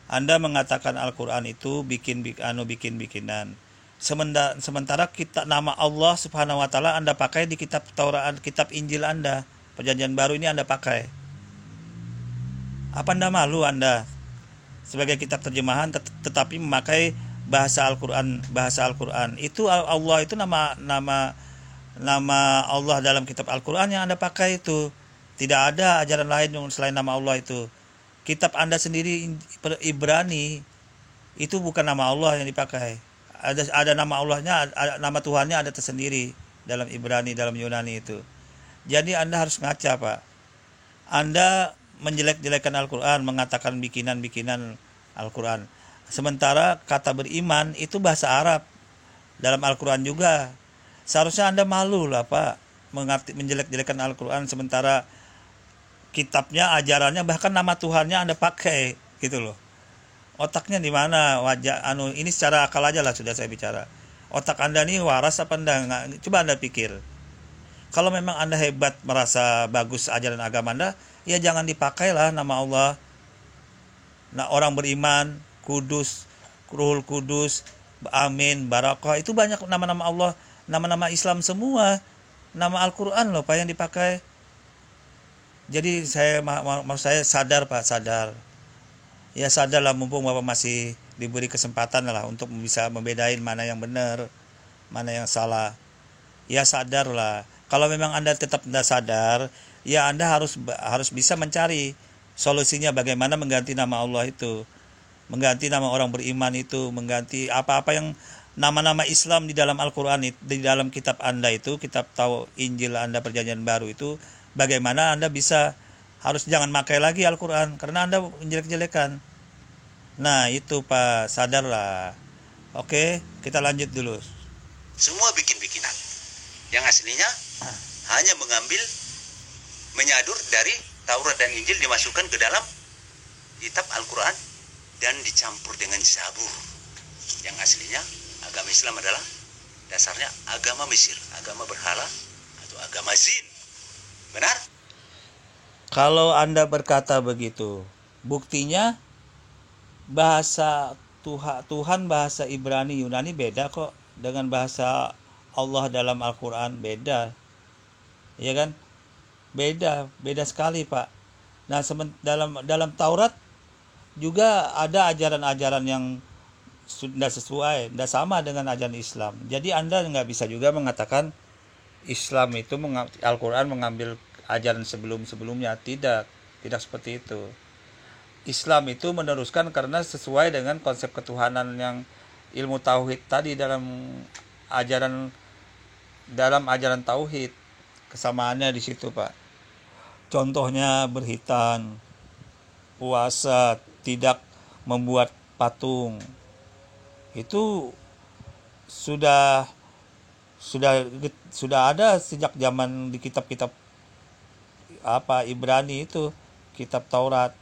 Anda mengatakan Al-Quran itu bikin-bikinan. Sementara kita nama Allah Subhanahu wa taala Anda pakai di kitab Taurat, kitab Injil Anda. Perjanjian baru ini Anda pakai. Apa Anda malu Anda sebagai kitab terjemahan tetapi memakai bahasa Al-Quran? Itu Allah itu nama Allah dalam kitab Al-Quran yang Anda pakai itu. Tidak ada ajaran lain selain nama Allah itu. Kitab Anda sendiri Ibrani itu bukan nama Allah yang dipakai. Ada nama Allahnya, nama Tuhannya ada tersendiri dalam Ibrani, dalam Yunani itu. Jadi Anda harus ngaca Pak. Anda menjelek-jelekan Al-Quran, mengatakan bikinan-bikinan Al-Quran. Sementara kata beriman itu bahasa Arab dalam Al-Quran juga. Seharusnya Anda malu lah Pak. menjelek-jelekan Al-Quran, sementara kitabnya, ajarannya, bahkan nama Tuhannya Anda pakai gitu loh. Otaknya di mana? Wajah ini secara akal aja lah sudah saya bicara. Otak Anda nih waras apa enggak? Coba Anda pikir. Kalau memang Anda hebat, merasa bagus ajaran agama Anda, ya jangan dipakailah nama Allah. Nah, orang beriman, kudus, Ruhul Kudus, Amin, Barakah, itu banyak nama-nama Allah, nama-nama Islam semua. Nama Al-Quran loh Pak yang dipakai. Jadi maksud saya sadar Pak, sadar. Ya sadarlah, mumpung Bapak masih diberi kesempatan lah untuk bisa membedain mana yang benar, mana yang salah. Ya sadarlah. Kalau memang Anda tetap tidak sadar, ya Anda harus bisa mencari solusinya bagaimana mengganti nama Allah itu, mengganti nama orang beriman itu, mengganti apa-apa yang nama-nama Islam di dalam Al-Quran, di dalam kitab Anda itu, kitab Injil Anda Perjanjian Baru itu, bagaimana Anda bisa, harus jangan pakai lagi Al-Quran karena Anda menjelek-jelekan. Nah itu Pak, sadarlah. Oke, kita lanjut dulu. Semua bikin-bikinan yang aslinya hanya menyadur dari Taurat dan Injil, dimasukkan ke dalam kitab Al-Quran dan dicampur dengan Zabur. Yang aslinya agama Islam adalah dasarnya agama Mesir, agama berhala atau agama Zin. Benar? Kalau Anda berkata begitu, buktinya bahasa Tuhan bahasa Ibrani Yunani beda kok dengan bahasa Allah dalam Al-Quran, beda. Ya kan? Beda sekali Pak. Nah, dalam Taurat juga ada ajaran-ajaran yang sudah sesuai, tidak sama dengan ajaran Islam. Jadi Anda nggak bisa juga mengatakan Islam itu Al-Quran mengambil ajaran sebelum-sebelumnya. Tidak seperti itu. Islam itu meneruskan karena sesuai dengan konsep ketuhanan yang ilmu tauhid tadi dalam ajaran tauhid. Kesamaannya di situ Pak. Contohnya berhitan, puasa, tidak membuat patung. Itu sudah ada sejak zaman di kitab-kitab Ibrani itu, kitab Taurat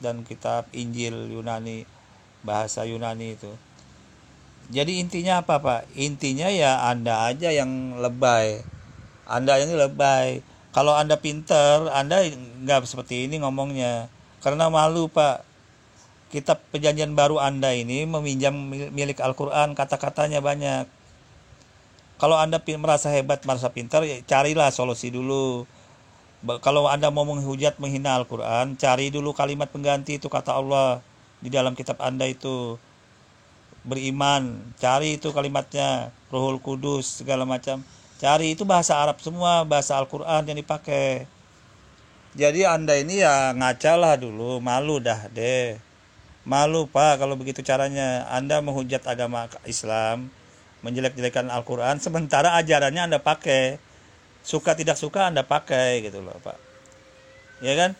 dan kitab Injil Yunani, bahasa Yunani itu. Jadi intinya apa Pak? Intinya ya Anda aja yang lebay. Anda ini lebay. Kalau Anda pinter, Anda nggak seperti ini ngomongnya. Karena malu Pak. Kitab Perjanjian Baru Anda ini meminjam milik Al-Quran, kata-katanya banyak. Kalau Anda merasa hebat, merasa pintar, ya carilah solusi dulu. Kalau Anda mau menghujat, menghina Al-Quran, cari dulu kalimat pengganti itu kata Allah di dalam kitab Anda itu. Beriman, cari itu kalimatnya, Ruhul Kudus, segala macam. Cari, itu bahasa Arab semua, bahasa Al-Quran yang dipakai. Jadi Anda ini ya ngacalah dulu, malu dah deh. Malu Pak kalau begitu caranya. Anda menghujat agama Islam, menjelek-jelekan Al-Quran, sementara ajarannya Anda pakai. Suka tidak suka Anda pakai gitu loh Pak. Ya kan?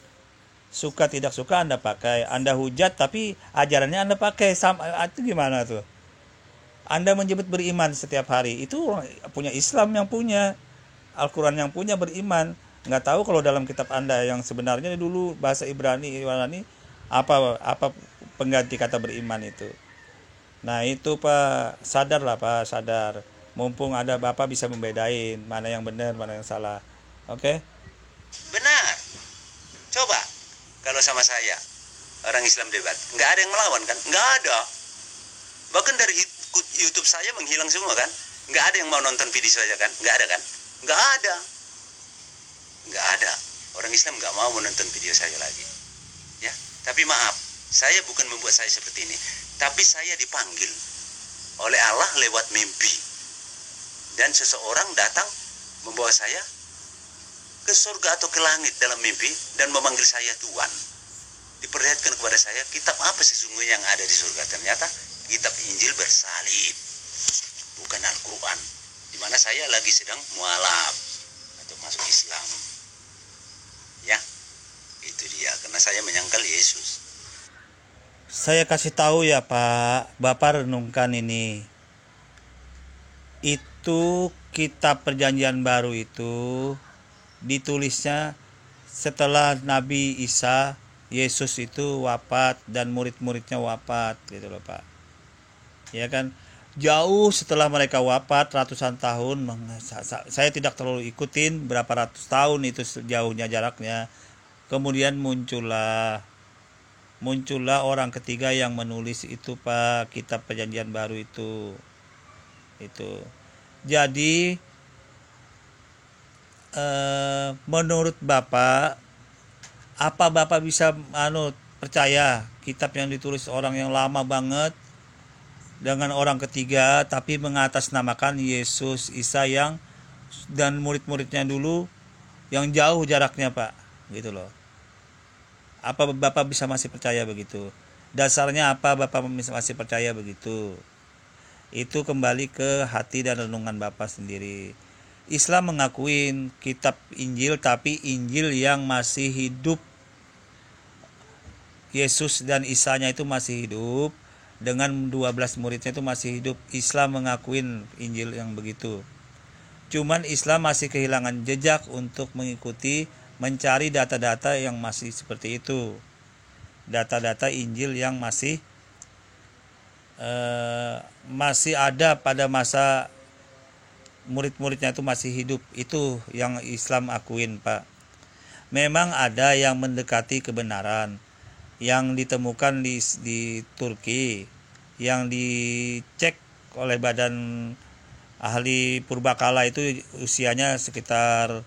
Suka tidak suka Anda pakai. Anda hujat tapi ajarannya Anda pakai. Itu gimana tuh? Anda menyebut beriman setiap hari, itu punya Islam yang punya, Al-Quran yang punya beriman. Nggak tahu kalau dalam kitab Anda yang sebenarnya dulu bahasa Ibrani Yunani apa pengganti kata beriman itu. Nah itu Pak, sadarlah Pak, sadar. Mumpung ada Bapak bisa membedain mana yang benar, mana yang salah. Oke? Benar. Coba kalau sama saya orang Islam debat, nggak ada yang melawan kan? Nggak ada. Bahkan dari YouTube saya menghilang semua kan? Nggak ada yang mau nonton video saya kan? Nggak ada kan? Nggak ada. Orang Islam nggak mau menonton video saya lagi. Ya, tapi maaf, saya bukan membuat saya seperti ini. Tapi saya dipanggil oleh Allah lewat mimpi. Dan seseorang datang membawa saya ke surga atau ke langit dalam mimpi dan memanggil saya Tuhan. Diperlihatkan kepada saya kitab apa sesungguhnya yang ada di surga. Ternyata kitab Injil bersalib, bukan Al-Quran, di mana saya lagi sedang mualaf atau masuk Islam. Ya, itu dia, karena saya menyangkal Yesus. Saya kasih tahu ya Pak, Bapak renungkan ini. Itu kitab Perjanjian Baru itu ditulisnya setelah Nabi Isa, Yesus itu wafat dan murid-muridnya wafat gitu loh Pak. Ya kan, jauh setelah mereka wafat ratusan tahun, saya tidak terlalu ikutin berapa ratus tahun itu jauhnya jaraknya. Kemudian muncullah orang ketiga yang menulis itu Pak, kitab Perjanjian Baru itu. Jadi menurut Bapak, apa Bapak bisa percaya kitab yang ditulis orang yang lama banget dengan orang ketiga tapi mengatasnamakan Yesus, Isa yang dan murid-muridnya dulu yang jauh jaraknya Pak, gitu loh. Apa Bapak bisa masih percaya begitu? Dasarnya apa Bapak masih percaya begitu? Itu kembali ke hati dan renungan Bapak sendiri. Islam mengakuin kitab Injil, tapi Injil yang masih hidup, Yesus dan Isanya itu masih hidup, dengan 12 muridnya itu masih hidup. Islam mengakuin Injil yang begitu. Cuman Islam masih kehilangan jejak untuk mencari data-data yang masih seperti itu. Data-data Injil yang masih ada pada masa murid-muridnya itu masih hidup. Itu yang Islam akuin Pak. Memang ada yang mendekati kebenaran yang ditemukan di Turki, yang dicek oleh badan ahli purbakala itu usianya sekitar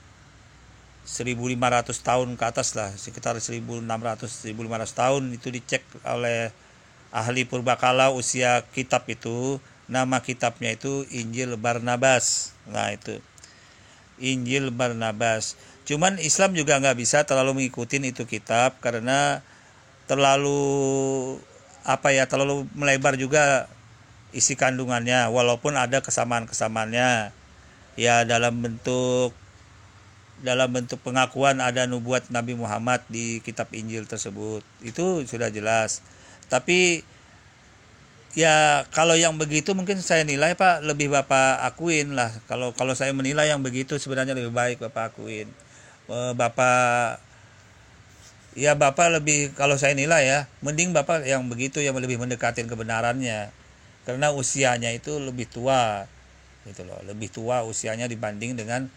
1500 tahun ke atas lah, sekitar 1600-1500 tahun itu dicek oleh ahli purbakala usia kitab itu. Nama kitabnya itu Injil Barnabas. Nah itu Injil Barnabas. Cuman Islam juga nggak bisa terlalu mengikutin itu kitab karena terlalu melebar juga isi kandungannya, walaupun ada kesamaan-kesamaannya. Ya dalam bentuk pengakuan ada nubuat Nabi Muhammad di kitab Injil tersebut. Itu sudah jelas. Tapi ya kalau yang begitu mungkin saya nilai Pak lebih Bapak akuin lah. Kalau saya menilai yang begitu sebenarnya lebih baik Bapak akuin. Bapak lebih, kalau saya nilai ya, mending Bapak yang begitu yang lebih mendekatin kebenarannya. Karena usianya itu lebih tua. Gitu loh, lebih tua usianya dibanding dengan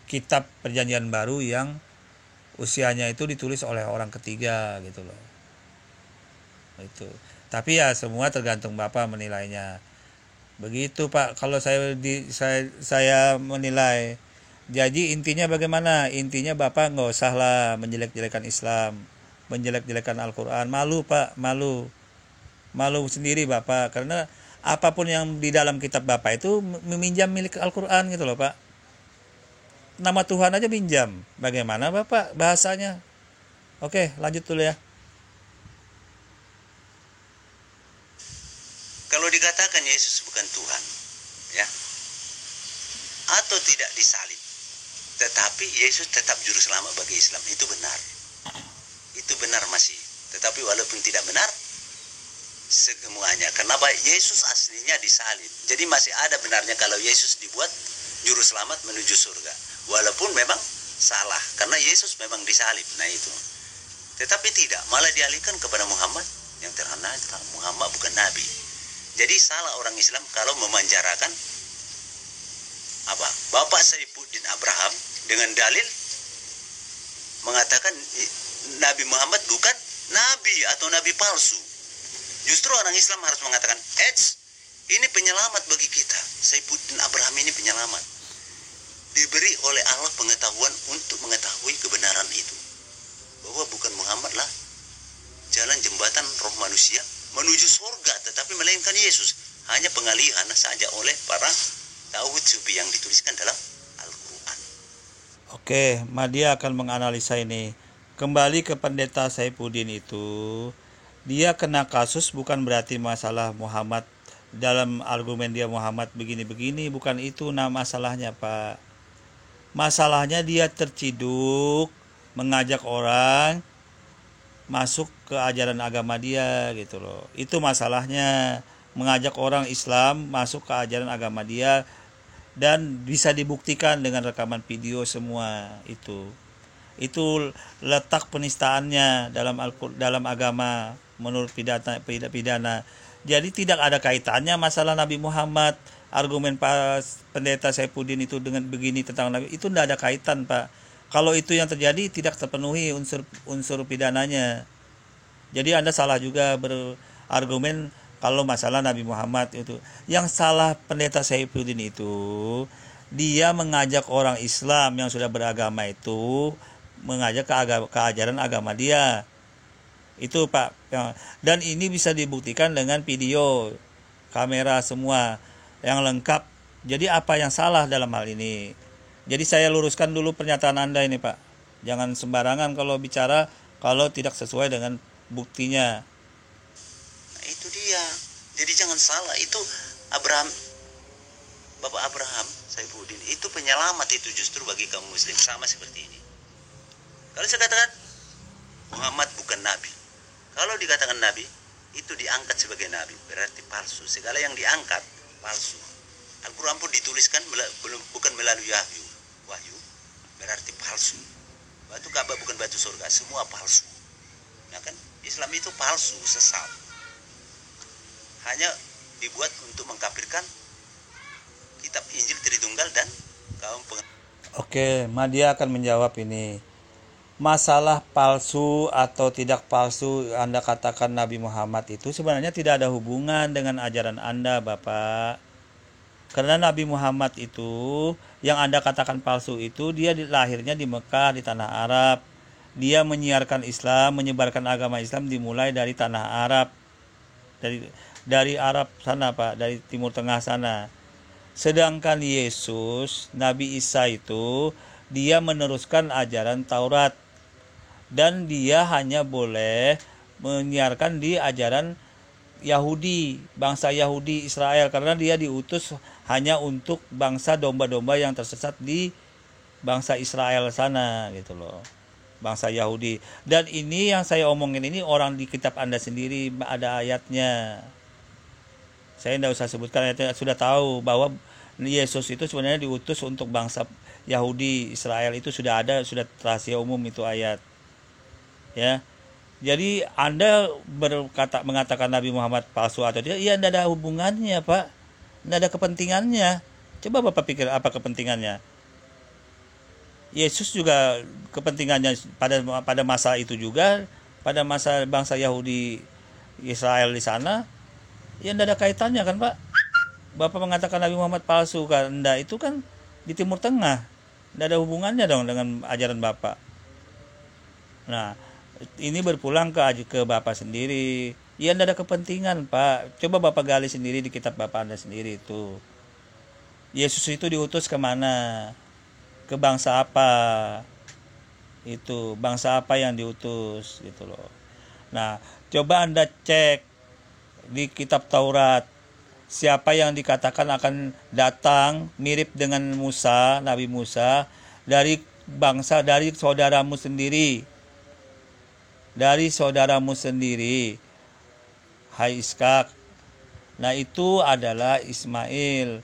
kitab Perjanjian Baru yang usianya itu ditulis oleh orang ketiga gitu loh. Itu. Tapi ya semua tergantung Bapak menilainya. Begitu Pak, kalau saya menilai. Jadi intinya bagaimana? Intinya Bapak nggak usah lah menjelek-jelekan Islam, menjelek-jelekan Al-Quran. Malu Pak, malu sendiri Bapak. Karena apapun yang di dalam kitab Bapak itu meminjam milik Al-Quran gitu loh Pak. Nama Tuhan aja pinjam. Bagaimana Bapak bahasanya? Oke, lanjut dulu ya. Kalau dikatakan Yesus bukan Tuhan, ya, atau tidak disalib, tetapi Yesus tetap juru selamat bagi Islam, itu benar masih. Tetapi walaupun tidak benar semuanya, kenapa Yesus aslinya disalib, jadi masih ada benarnya kalau Yesus dibuat juru selamat menuju surga, walaupun memang salah karena Yesus memang disalib. Nah itu, tetapi tidak, malah dialihkan kepada Muhammad yang terkenal. Muhammad bukan nabi. Jadi salah orang Islam kalau memanjarakan Bapak Saifuddin Abraham dengan dalil mengatakan Nabi Muhammad bukan nabi atau nabi palsu. Justru orang Islam harus mengatakan, ini penyelamat bagi kita. Saifuddin Abraham ini penyelamat. Diberi oleh Allah pengetahuan untuk mengetahui kebenaran itu. Bahwa bukan Muhammad lah jalan jembatan roh manusia menuju surga, tetapi melainkan Yesus. Hanya pengalihan saja oleh para tauhid sufi yang dituliskan dalam Al-Quran. Oke, Madia akan menganalisa ini. Kembali ke pendeta Saifuddin itu, dia kena kasus bukan berarti masalah Muhammad. Dalam argumen dia Muhammad begini-begini, bukan itu masalahnya Pak. Masalahnya dia terciduk mengajak orang masuk ke ajaran agama dia gitu loh. Itu masalahnya, mengajak orang Islam masuk ke ajaran agama dia dan bisa dibuktikan dengan rekaman video semua itu. Itu letak penistaannya dalam agama menurut pidana. Jadi tidak ada kaitannya masalah Nabi Muhammad. Argumen Pak Pendeta Saifuddin itu dengan begini tentang Nabi itu tidak ada kaitan, Pak. Kalau itu yang terjadi tidak terpenuhi unsur pidananya. Jadi Anda salah juga berargumen kalau masalah Nabi Muhammad itu. Yang salah Pendeta Saifuddin itu dia mengajak orang Islam yang sudah beragama itu mengajak ke ajaran agama dia. Itu Pak. Dan ini bisa dibuktikan dengan video, kamera semua yang lengkap. Jadi apa yang salah dalam hal ini? Jadi saya luruskan dulu pernyataan Anda ini, Pak. Jangan sembarangan kalau bicara kalau tidak sesuai dengan buktinya. Nah, itu dia. Jadi jangan salah, itu Bapak Abraham Saifuddin itu penyelamat itu justru bagi kaum muslim, sama seperti ini. Kalau saya katakan Muhammad bukan nabi, kalau dikatakan nabi itu diangkat sebagai nabi, berarti palsu. Segala yang diangkat palsu. Al-Quran pun dituliskan bukan melalui wahyu, berarti palsu. Batu Ka'bah bukan batu surga, semua palsu. Nah kan Islam itu palsu, sesat. Hanya dibuat untuk mengkafirkan kitab Injil Tritunggal dan kaum Oke, Madia akan menjawab ini. Masalah palsu atau tidak palsu Anda katakan Nabi Muhammad itu sebenarnya tidak ada hubungan dengan ajaran Anda, Bapak. Karena Nabi Muhammad itu yang Anda katakan palsu itu dia lahirnya di Mekah, di tanah Arab. Dia menyiarkan Islam, menyebarkan agama Islam dimulai dari tanah Arab. Dari Arab sana, Pak, dari Timur Tengah sana. Sedangkan Yesus, Nabi Isa itu dia meneruskan ajaran Taurat. Dan dia hanya boleh menyiarkan di ajaran Yahudi, bangsa Yahudi Israel, karena dia diutus hanya untuk bangsa domba-domba yang tersesat di bangsa Israel sana gitu loh, bangsa Yahudi. Dan ini yang saya omongin ini orang di kitab Anda sendiri ada ayatnya. Saya tidak usah sebutkan ayatnya, sudah tahu bahwa Yesus itu sebenarnya diutus untuk bangsa Yahudi Israel, itu sudah ada, sudah rahasia umum itu ayat. Ya, jadi Anda mengatakan Nabi Muhammad palsu atau tidak, ya tidak ada hubungannya, Pak. Tidak ada kepentingannya. Coba Bapak pikir apa kepentingannya. Yesus juga kepentingannya pada masa itu juga, pada masa bangsa Yahudi Israel di sana, ya tidak ada kaitannya kan, Pak. Bapak mengatakan Nabi Muhammad palsu kan, itu kan di Timur Tengah. Tidak ada hubungannya dong dengan ajaran Bapak. Nah, ini berpulang ke Bapak sendiri. Ya tidak ada kepentingan, Pak. Coba Bapak gali sendiri di kitab Bapak Anda sendiri itu. Yesus itu diutus kemana? Ke bangsa apa? Itu bangsa apa yang diutus gitu loh. Nah, coba Anda cek di kitab Taurat. Siapa yang dikatakan akan datang mirip dengan Musa, Nabi Musa, dari saudaramu sendiri. Dari saudaramu sendiri, hai Ishak. Nah, itu adalah Ismail.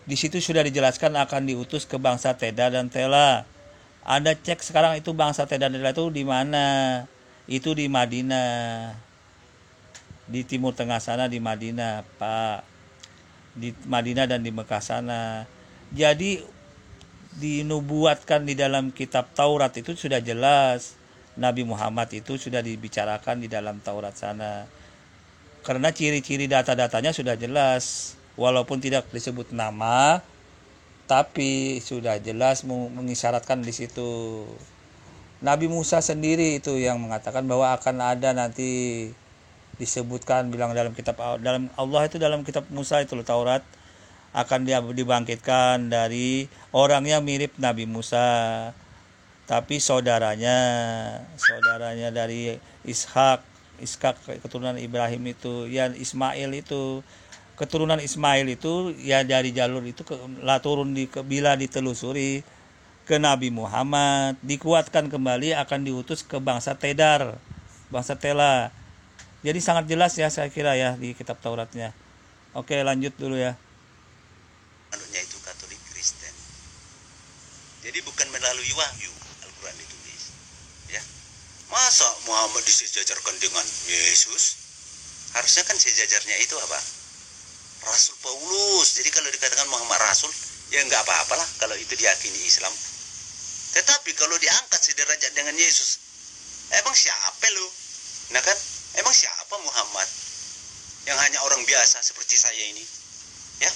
Di situ sudah dijelaskan akan diutus ke bangsa Teda dan Tela. Anda cek sekarang itu bangsa Teda dan Tela itu di mana? Itu di Madinah. Di Timur Tengah sana, di Madinah, Pak. Di Madinah dan di Mekah sana. Jadi dinubuatkan di dalam kitab Taurat itu sudah jelas. Nabi Muhammad itu sudah dibicarakan di dalam Taurat sana. Karena ciri-ciri data-datanya sudah jelas. Walaupun tidak disebut nama, tapi sudah jelas mengisyaratkan di situ. Nabi Musa sendiri itu yang mengatakan bahwa akan ada nanti disebutkan, bilang dalam Allah itu dalam kitab Musa itu loh, Taurat, akan dibangkitkan dari orang yang mirip Nabi Musa. Tapi saudaranya dari Ishak keturunan Ibrahim itu, ya Ismail itu keturunan Ismail itu ya dari jalur itu turun bila ditelusuri ke Nabi Muhammad, dikuatkan kembali akan diutus ke bangsa Tedar, bangsa Tela. Jadi sangat jelas ya saya kira ya di kitab Tauratnya. Oke, lanjut dulu ya. Anutnya itu Katolik. Muhammad disejajarkan dengan Yesus, harusnya kan sejajarnya itu apa? Rasul Paulus. Jadi kalau dikatakan Muhammad Rasul, ya nggak apa-apalah kalau itu diyakini Islam. Tetapi kalau diangkat sederajat dengan Yesus, emang siapa lu? Nah kan, emang siapa Muhammad? Yang hanya orang biasa seperti saya ini. Ya,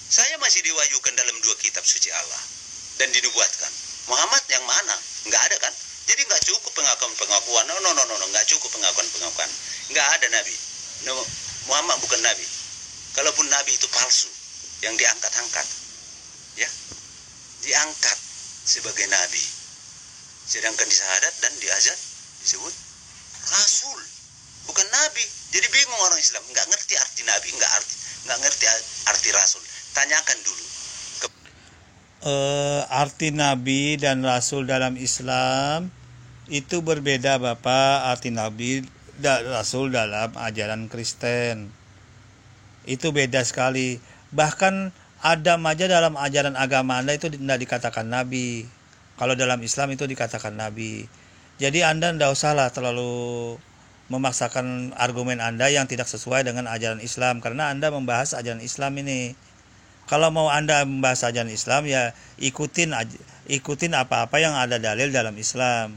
saya masih diwahyukan dalam 2 kitab suci Allah dan dinubuatkan. Muhammad yang mana? Nggak ada kan? Jadi nggak cukup pengakuan. No, nggak cukup pengakuan. Nggak ada nabi. No, Muhammad bukan nabi. Kalaupun nabi itu palsu, yang diangkat-angkat, ya, diangkat sebagai nabi. Sedangkan di syahadat dan di azan disebut rasul, bukan nabi. Jadi bingung orang Islam, nggak ngerti arti nabi, nggak ngerti arti rasul. Tanyakan dulu. Arti nabi dan rasul dalam Islam itu berbeda, Bapak. Arti nabi dan rasul dalam ajaran Kristen itu beda sekali. Bahkan Adam aja dalam ajaran agama Anda itu tidak dikatakan nabi. Kalau dalam Islam itu dikatakan nabi. Jadi Anda tidak usahlah terlalu memaksakan argumen Anda yang tidak sesuai dengan ajaran Islam, karena Anda membahas ajaran Islam ini. Kalau mau Anda membahas ajaran Islam, ya ikutin apa-apa yang ada dalil dalam Islam.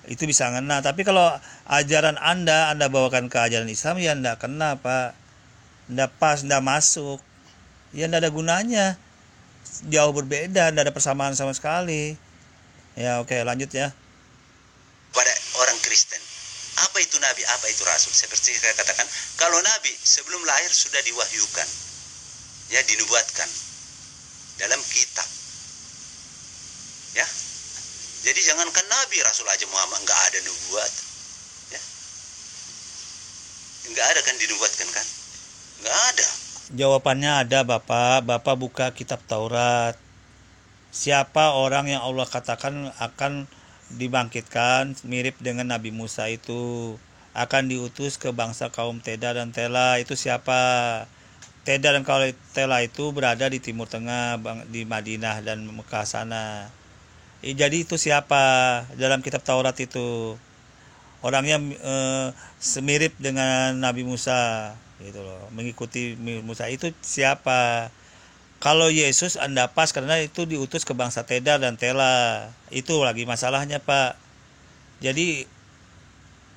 Itu bisa ngena. Tapi kalau ajaran Anda bawakan ke ajaran Islam, ya tidak kena, Pak. Tidak pas, tidak masuk. Ya tidak ada gunanya. Jauh berbeda, tidak ada persamaan sama sekali. Ya oke, lanjut ya. Pada orang Kristen, apa itu nabi, apa itu rasul? Seperti saya katakan, kalau nabi sebelum lahir sudah diwahyukan, ya, dinubuatkan dalam kitab, ya. Jadi jangankan nabi, rasul aja Muhammad nggak ada nubuat, ya, nggak ada kan dinubuatkan kan, nggak ada. Jawabannya ada, Bapak. Bapak buka kitab Taurat. Siapa orang yang Allah katakan akan dibangkitkan mirip dengan Nabi Musa itu, akan diutus ke bangsa kaum Teda dan Tela, itu siapa? Teda dan kaum Tela itu berada di Timur Tengah, di Madinah dan Mekah sana. Jadi itu siapa dalam kitab Taurat itu? Orangnya semirip dengan Nabi Musa, gitu loh, mengikuti Musa, itu siapa? Kalau Yesus Anda pas karena itu diutus ke bangsa Teda dan Tela. Itu lagi masalahnya, Pak. Jadi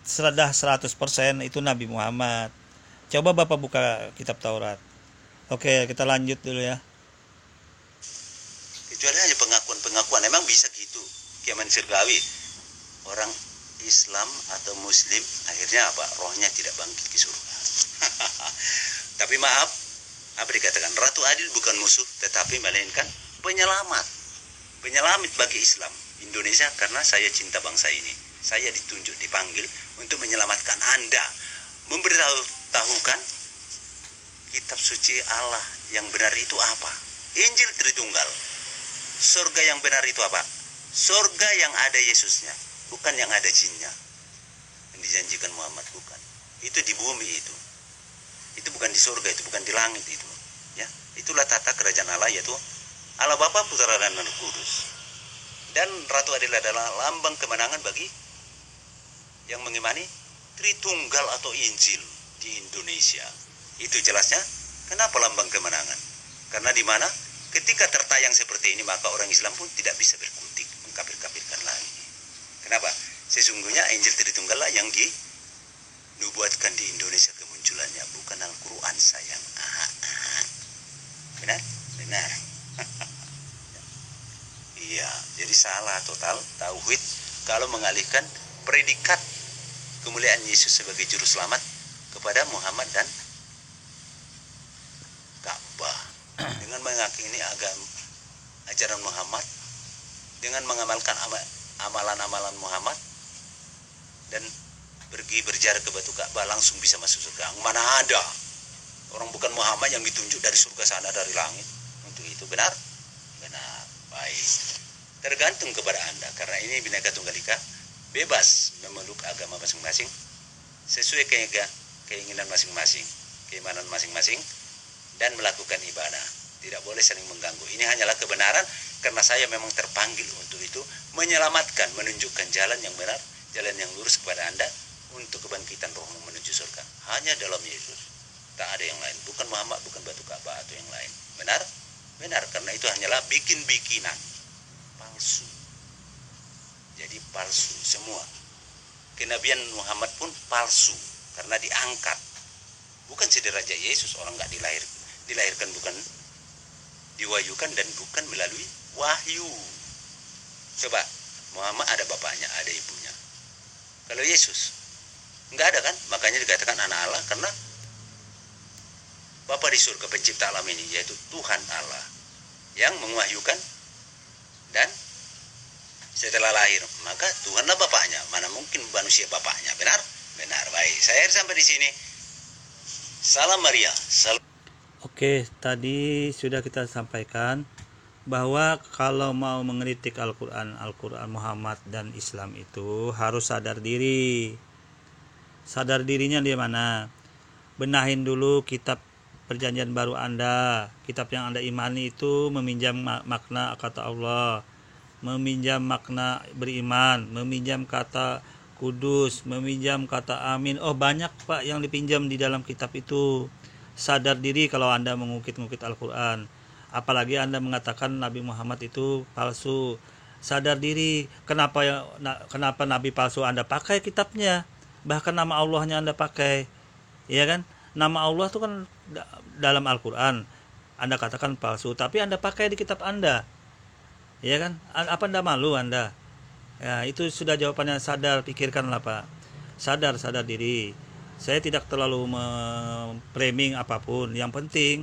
sudah 100% itu Nabi Muhammad. Coba Bapak buka kitab Taurat. Oke, kita lanjut dulu ya. Kecuali hanya pengakuan. Emang bisa gitu. Kiaman surgawi. Orang Islam atau Muslim akhirnya apa? Rohnya tidak bangkit ke surga. Tapi maaf, apa dikatakan? Ratu Adil bukan musuh, tetapi melainkan penyelamat. Penyelamat bagi Islam Indonesia, karena saya cinta bangsa ini. Saya ditunjuk, dipanggil untuk menyelamatkan Anda, memberitahukan kitab suci Allah yang benar itu apa. Injil Tritunggal. Surga yang benar itu apa? Surga yang ada Yesusnya, bukan yang ada jinnya. Yang dijanjikan Muhammad, bukan. Itu di bumi itu. Itu bukan di surga, itu bukan di langit itu, ya. Itulah tata kerajaan Allah, yaitu Allah Bapa, Putra dan Roh Kudus. Dan Ratu Adil adalah lambang kemenangan bagi yang mengimani Tritunggal atau Injil di Indonesia. Itu jelasnya kenapa lambang kemenangan. Karena di mana ketika tertayang seperti ini, maka orang Islam pun tidak bisa berkutik, mengkafir-kafirkan lagi. Kenapa? Sesungguhnya Injil Tritunggal lah yang dinubuatkan di Indonesia kemunculannya, bukan Al-Quran, sayang. Benar? Benar. Iya, jadi salah total tauhid kalau mengalihkan predikat kemuliaan Yesus sebagai juru selamat kepada Muhammad dan Ka'bah. Dengan mengakini agama ajaran Muhammad, dengan mengamalkan amalan-amalan Muhammad, dan pergi berjarak ke batu Ka'bah langsung bisa masuk surga. Mana ada orang bukan Muhammad yang ditunjuk dari surga sana, dari langit untuk itu. Benar? Benar. Baik. Tergantung kepada Anda, karena ini Bhinneka Tunggal Ika, bebas memeluk agama masing-masing sesuai keinginan masing-masing, keimanan masing-masing, dan melakukan ibadah. Tidak boleh saling mengganggu. Ini hanyalah kebenaran, karena saya memang terpanggil untuk itu, menyelamatkan, menunjukkan jalan yang benar, jalan yang lurus lurus kepada Anda untuk kebangkitan rohmu menuju surga. Hanya dalam Yesus. Tak ada yang lain. Bukan Muhammad, bukan batu Ka'bah atau yang lain. Benar? Benar, karena itu hanyalah bikin-bikinan. Palsu. Jadi palsu semua. Kenabian Muhammad pun palsu. Karena diangkat. Bukan sederajat Yesus. Orang nggak dilahirkan bukan diwahyukan dan bukan melalui wahyu. Coba, Muhammad ada bapaknya, ada ibunya. Kalau Yesus nggak ada kan, makanya dikatakan anak Allah karena Bapa di surga pencipta alam ini, yaitu Tuhan Allah yang mengahyukan, dan setelah lahir maka Tuhanlah bapaknya. Mana mungkin manusia bapaknya? Benar? Benar. Baik, saya sampai di sini. Salam Maria. Oke, tadi sudah kita sampaikan bahwa kalau mau mengkritik Al-Quran Muhammad dan Islam itu harus sadar diri. Sadar dirinya di mana? Benahin dulu kitab Perjanjian Baru Anda. Kitab yang Anda imani itu meminjam makna kata Allah, meminjam makna beriman, meminjam kata kudus, meminjam kata amin. Oh, banyak Pak yang dipinjam di dalam kitab itu. Sadar diri kalau Anda mengukit-ngukit Al-Quran. Apalagi Anda mengatakan Nabi Muhammad itu palsu. Sadar diri. Kenapa Nabi palsu Anda pakai kitabnya? Bahkan nama Allahnya Anda pakai. Iya kan? Nama Allah itu kan dalam Al-Quran. Anda katakan palsu, tapi Anda pakai di kitab Anda. Iya kan? Apa Anda malu Anda? Ya, itu sudah jawabannya. Sadar, pikirkanlah Pak. Sadar diri. Saya tidak terlalu framing apapun. Yang penting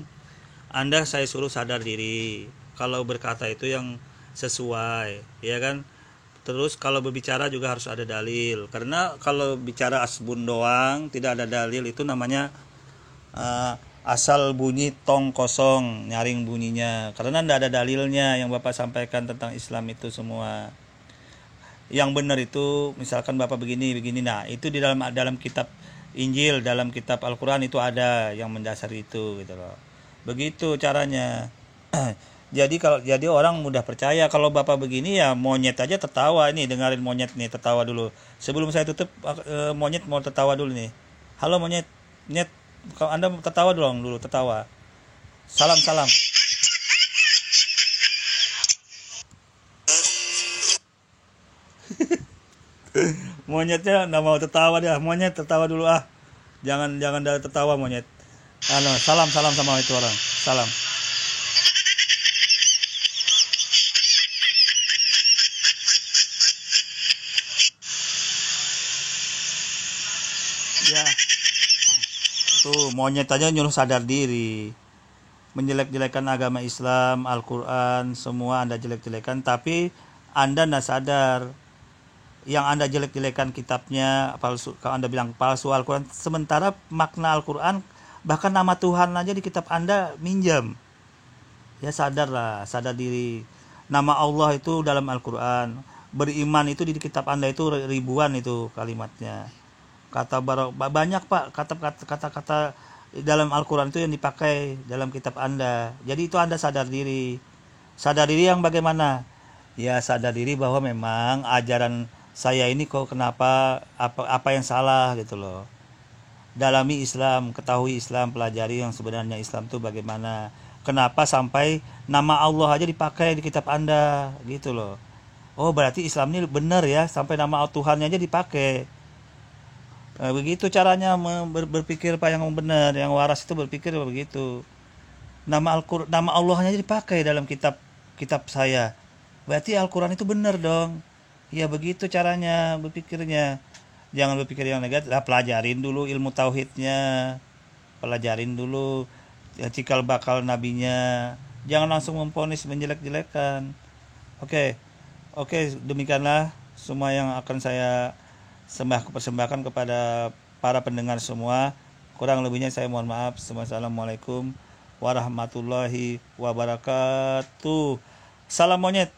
Anda saya suruh sadar diri. Kalau berkata itu yang sesuai, ya kan? Terus kalau berbicara juga harus ada dalil. Karena kalau bicara asbun doang, tidak ada dalil, itu namanya asal bunyi tong kosong, nyaring bunyinya. Karena tidak ada dalilnya yang Bapak sampaikan tentang Islam itu semua. Yang benar itu misalkan Bapak begini. Nah, itu di dalam kitab Injil, dalam kitab Al-Quran itu ada yang mendasari itu gitu loh. Begitu caranya. Jadi orang mudah percaya. Kalau Bapak begini ya monyet aja tertawa. Ini dengerin monyet nih tertawa dulu. Sebelum saya tutup, monyet mau tertawa dulu nih. Halo monyet. Kalau Anda tertawa dulu tertawa. Salam. Monyetnya nggak mau tertawa dia. Monyet tertawa dulu ah. Jangan tertawa monyet. Salam sama itu orang. Salam. Ya. Tuh monyet aja nyuruh sadar diri. Menjelek-jelekan agama Islam, Al-Quran, semua Anda jelek-jelekan, tapi Anda nggak sadar. Yang Anda jelek-jelekan kitabnya palsu, kalau Anda bilang palsu Al-Quran, sementara makna Al-Quran bahkan nama Tuhan aja di kitab Anda minjam. Ya sadarlah, sadar diri. Nama Allah itu dalam Al-Quran, beriman itu di kitab Anda itu ribuan itu kalimatnya. Banyak Pak kata-kata dalam Al-Quran itu yang dipakai dalam kitab Anda. Jadi itu Anda sadar diri. Sadar diri yang bagaimana? Ya sadar diri bahwa memang ajaran saya ini kok kenapa, apa yang salah gitu loh. Dalami Islam, ketahui Islam, pelajari yang sebenarnya Islam itu bagaimana. Kenapa sampai nama Allah aja dipakai di kitab Anda gitu loh. Oh berarti Islam ini benar ya, sampai nama Tuhannya aja dipakai. Begitu caranya berpikir Pak yang benar, yang waras itu berpikir begitu. Nama Allahnya aja dipakai dalam kitab saya. Berarti Al-Quran itu benar dong. Ya begitu caranya berpikirnya. Jangan berpikir yang negatif. Pelajarin dulu ilmu tauhidnya. Pelajarin dulu cikal bakal nabinya. Jangan langsung memvonis menjelek-jelekan. Oke, demikianlah semua yang akan saya persembahkan kepada para pendengar semua. Kurang lebihnya saya mohon maaf. Assalamualaikum warahmatullahi wabarakatuh. Salam monyet.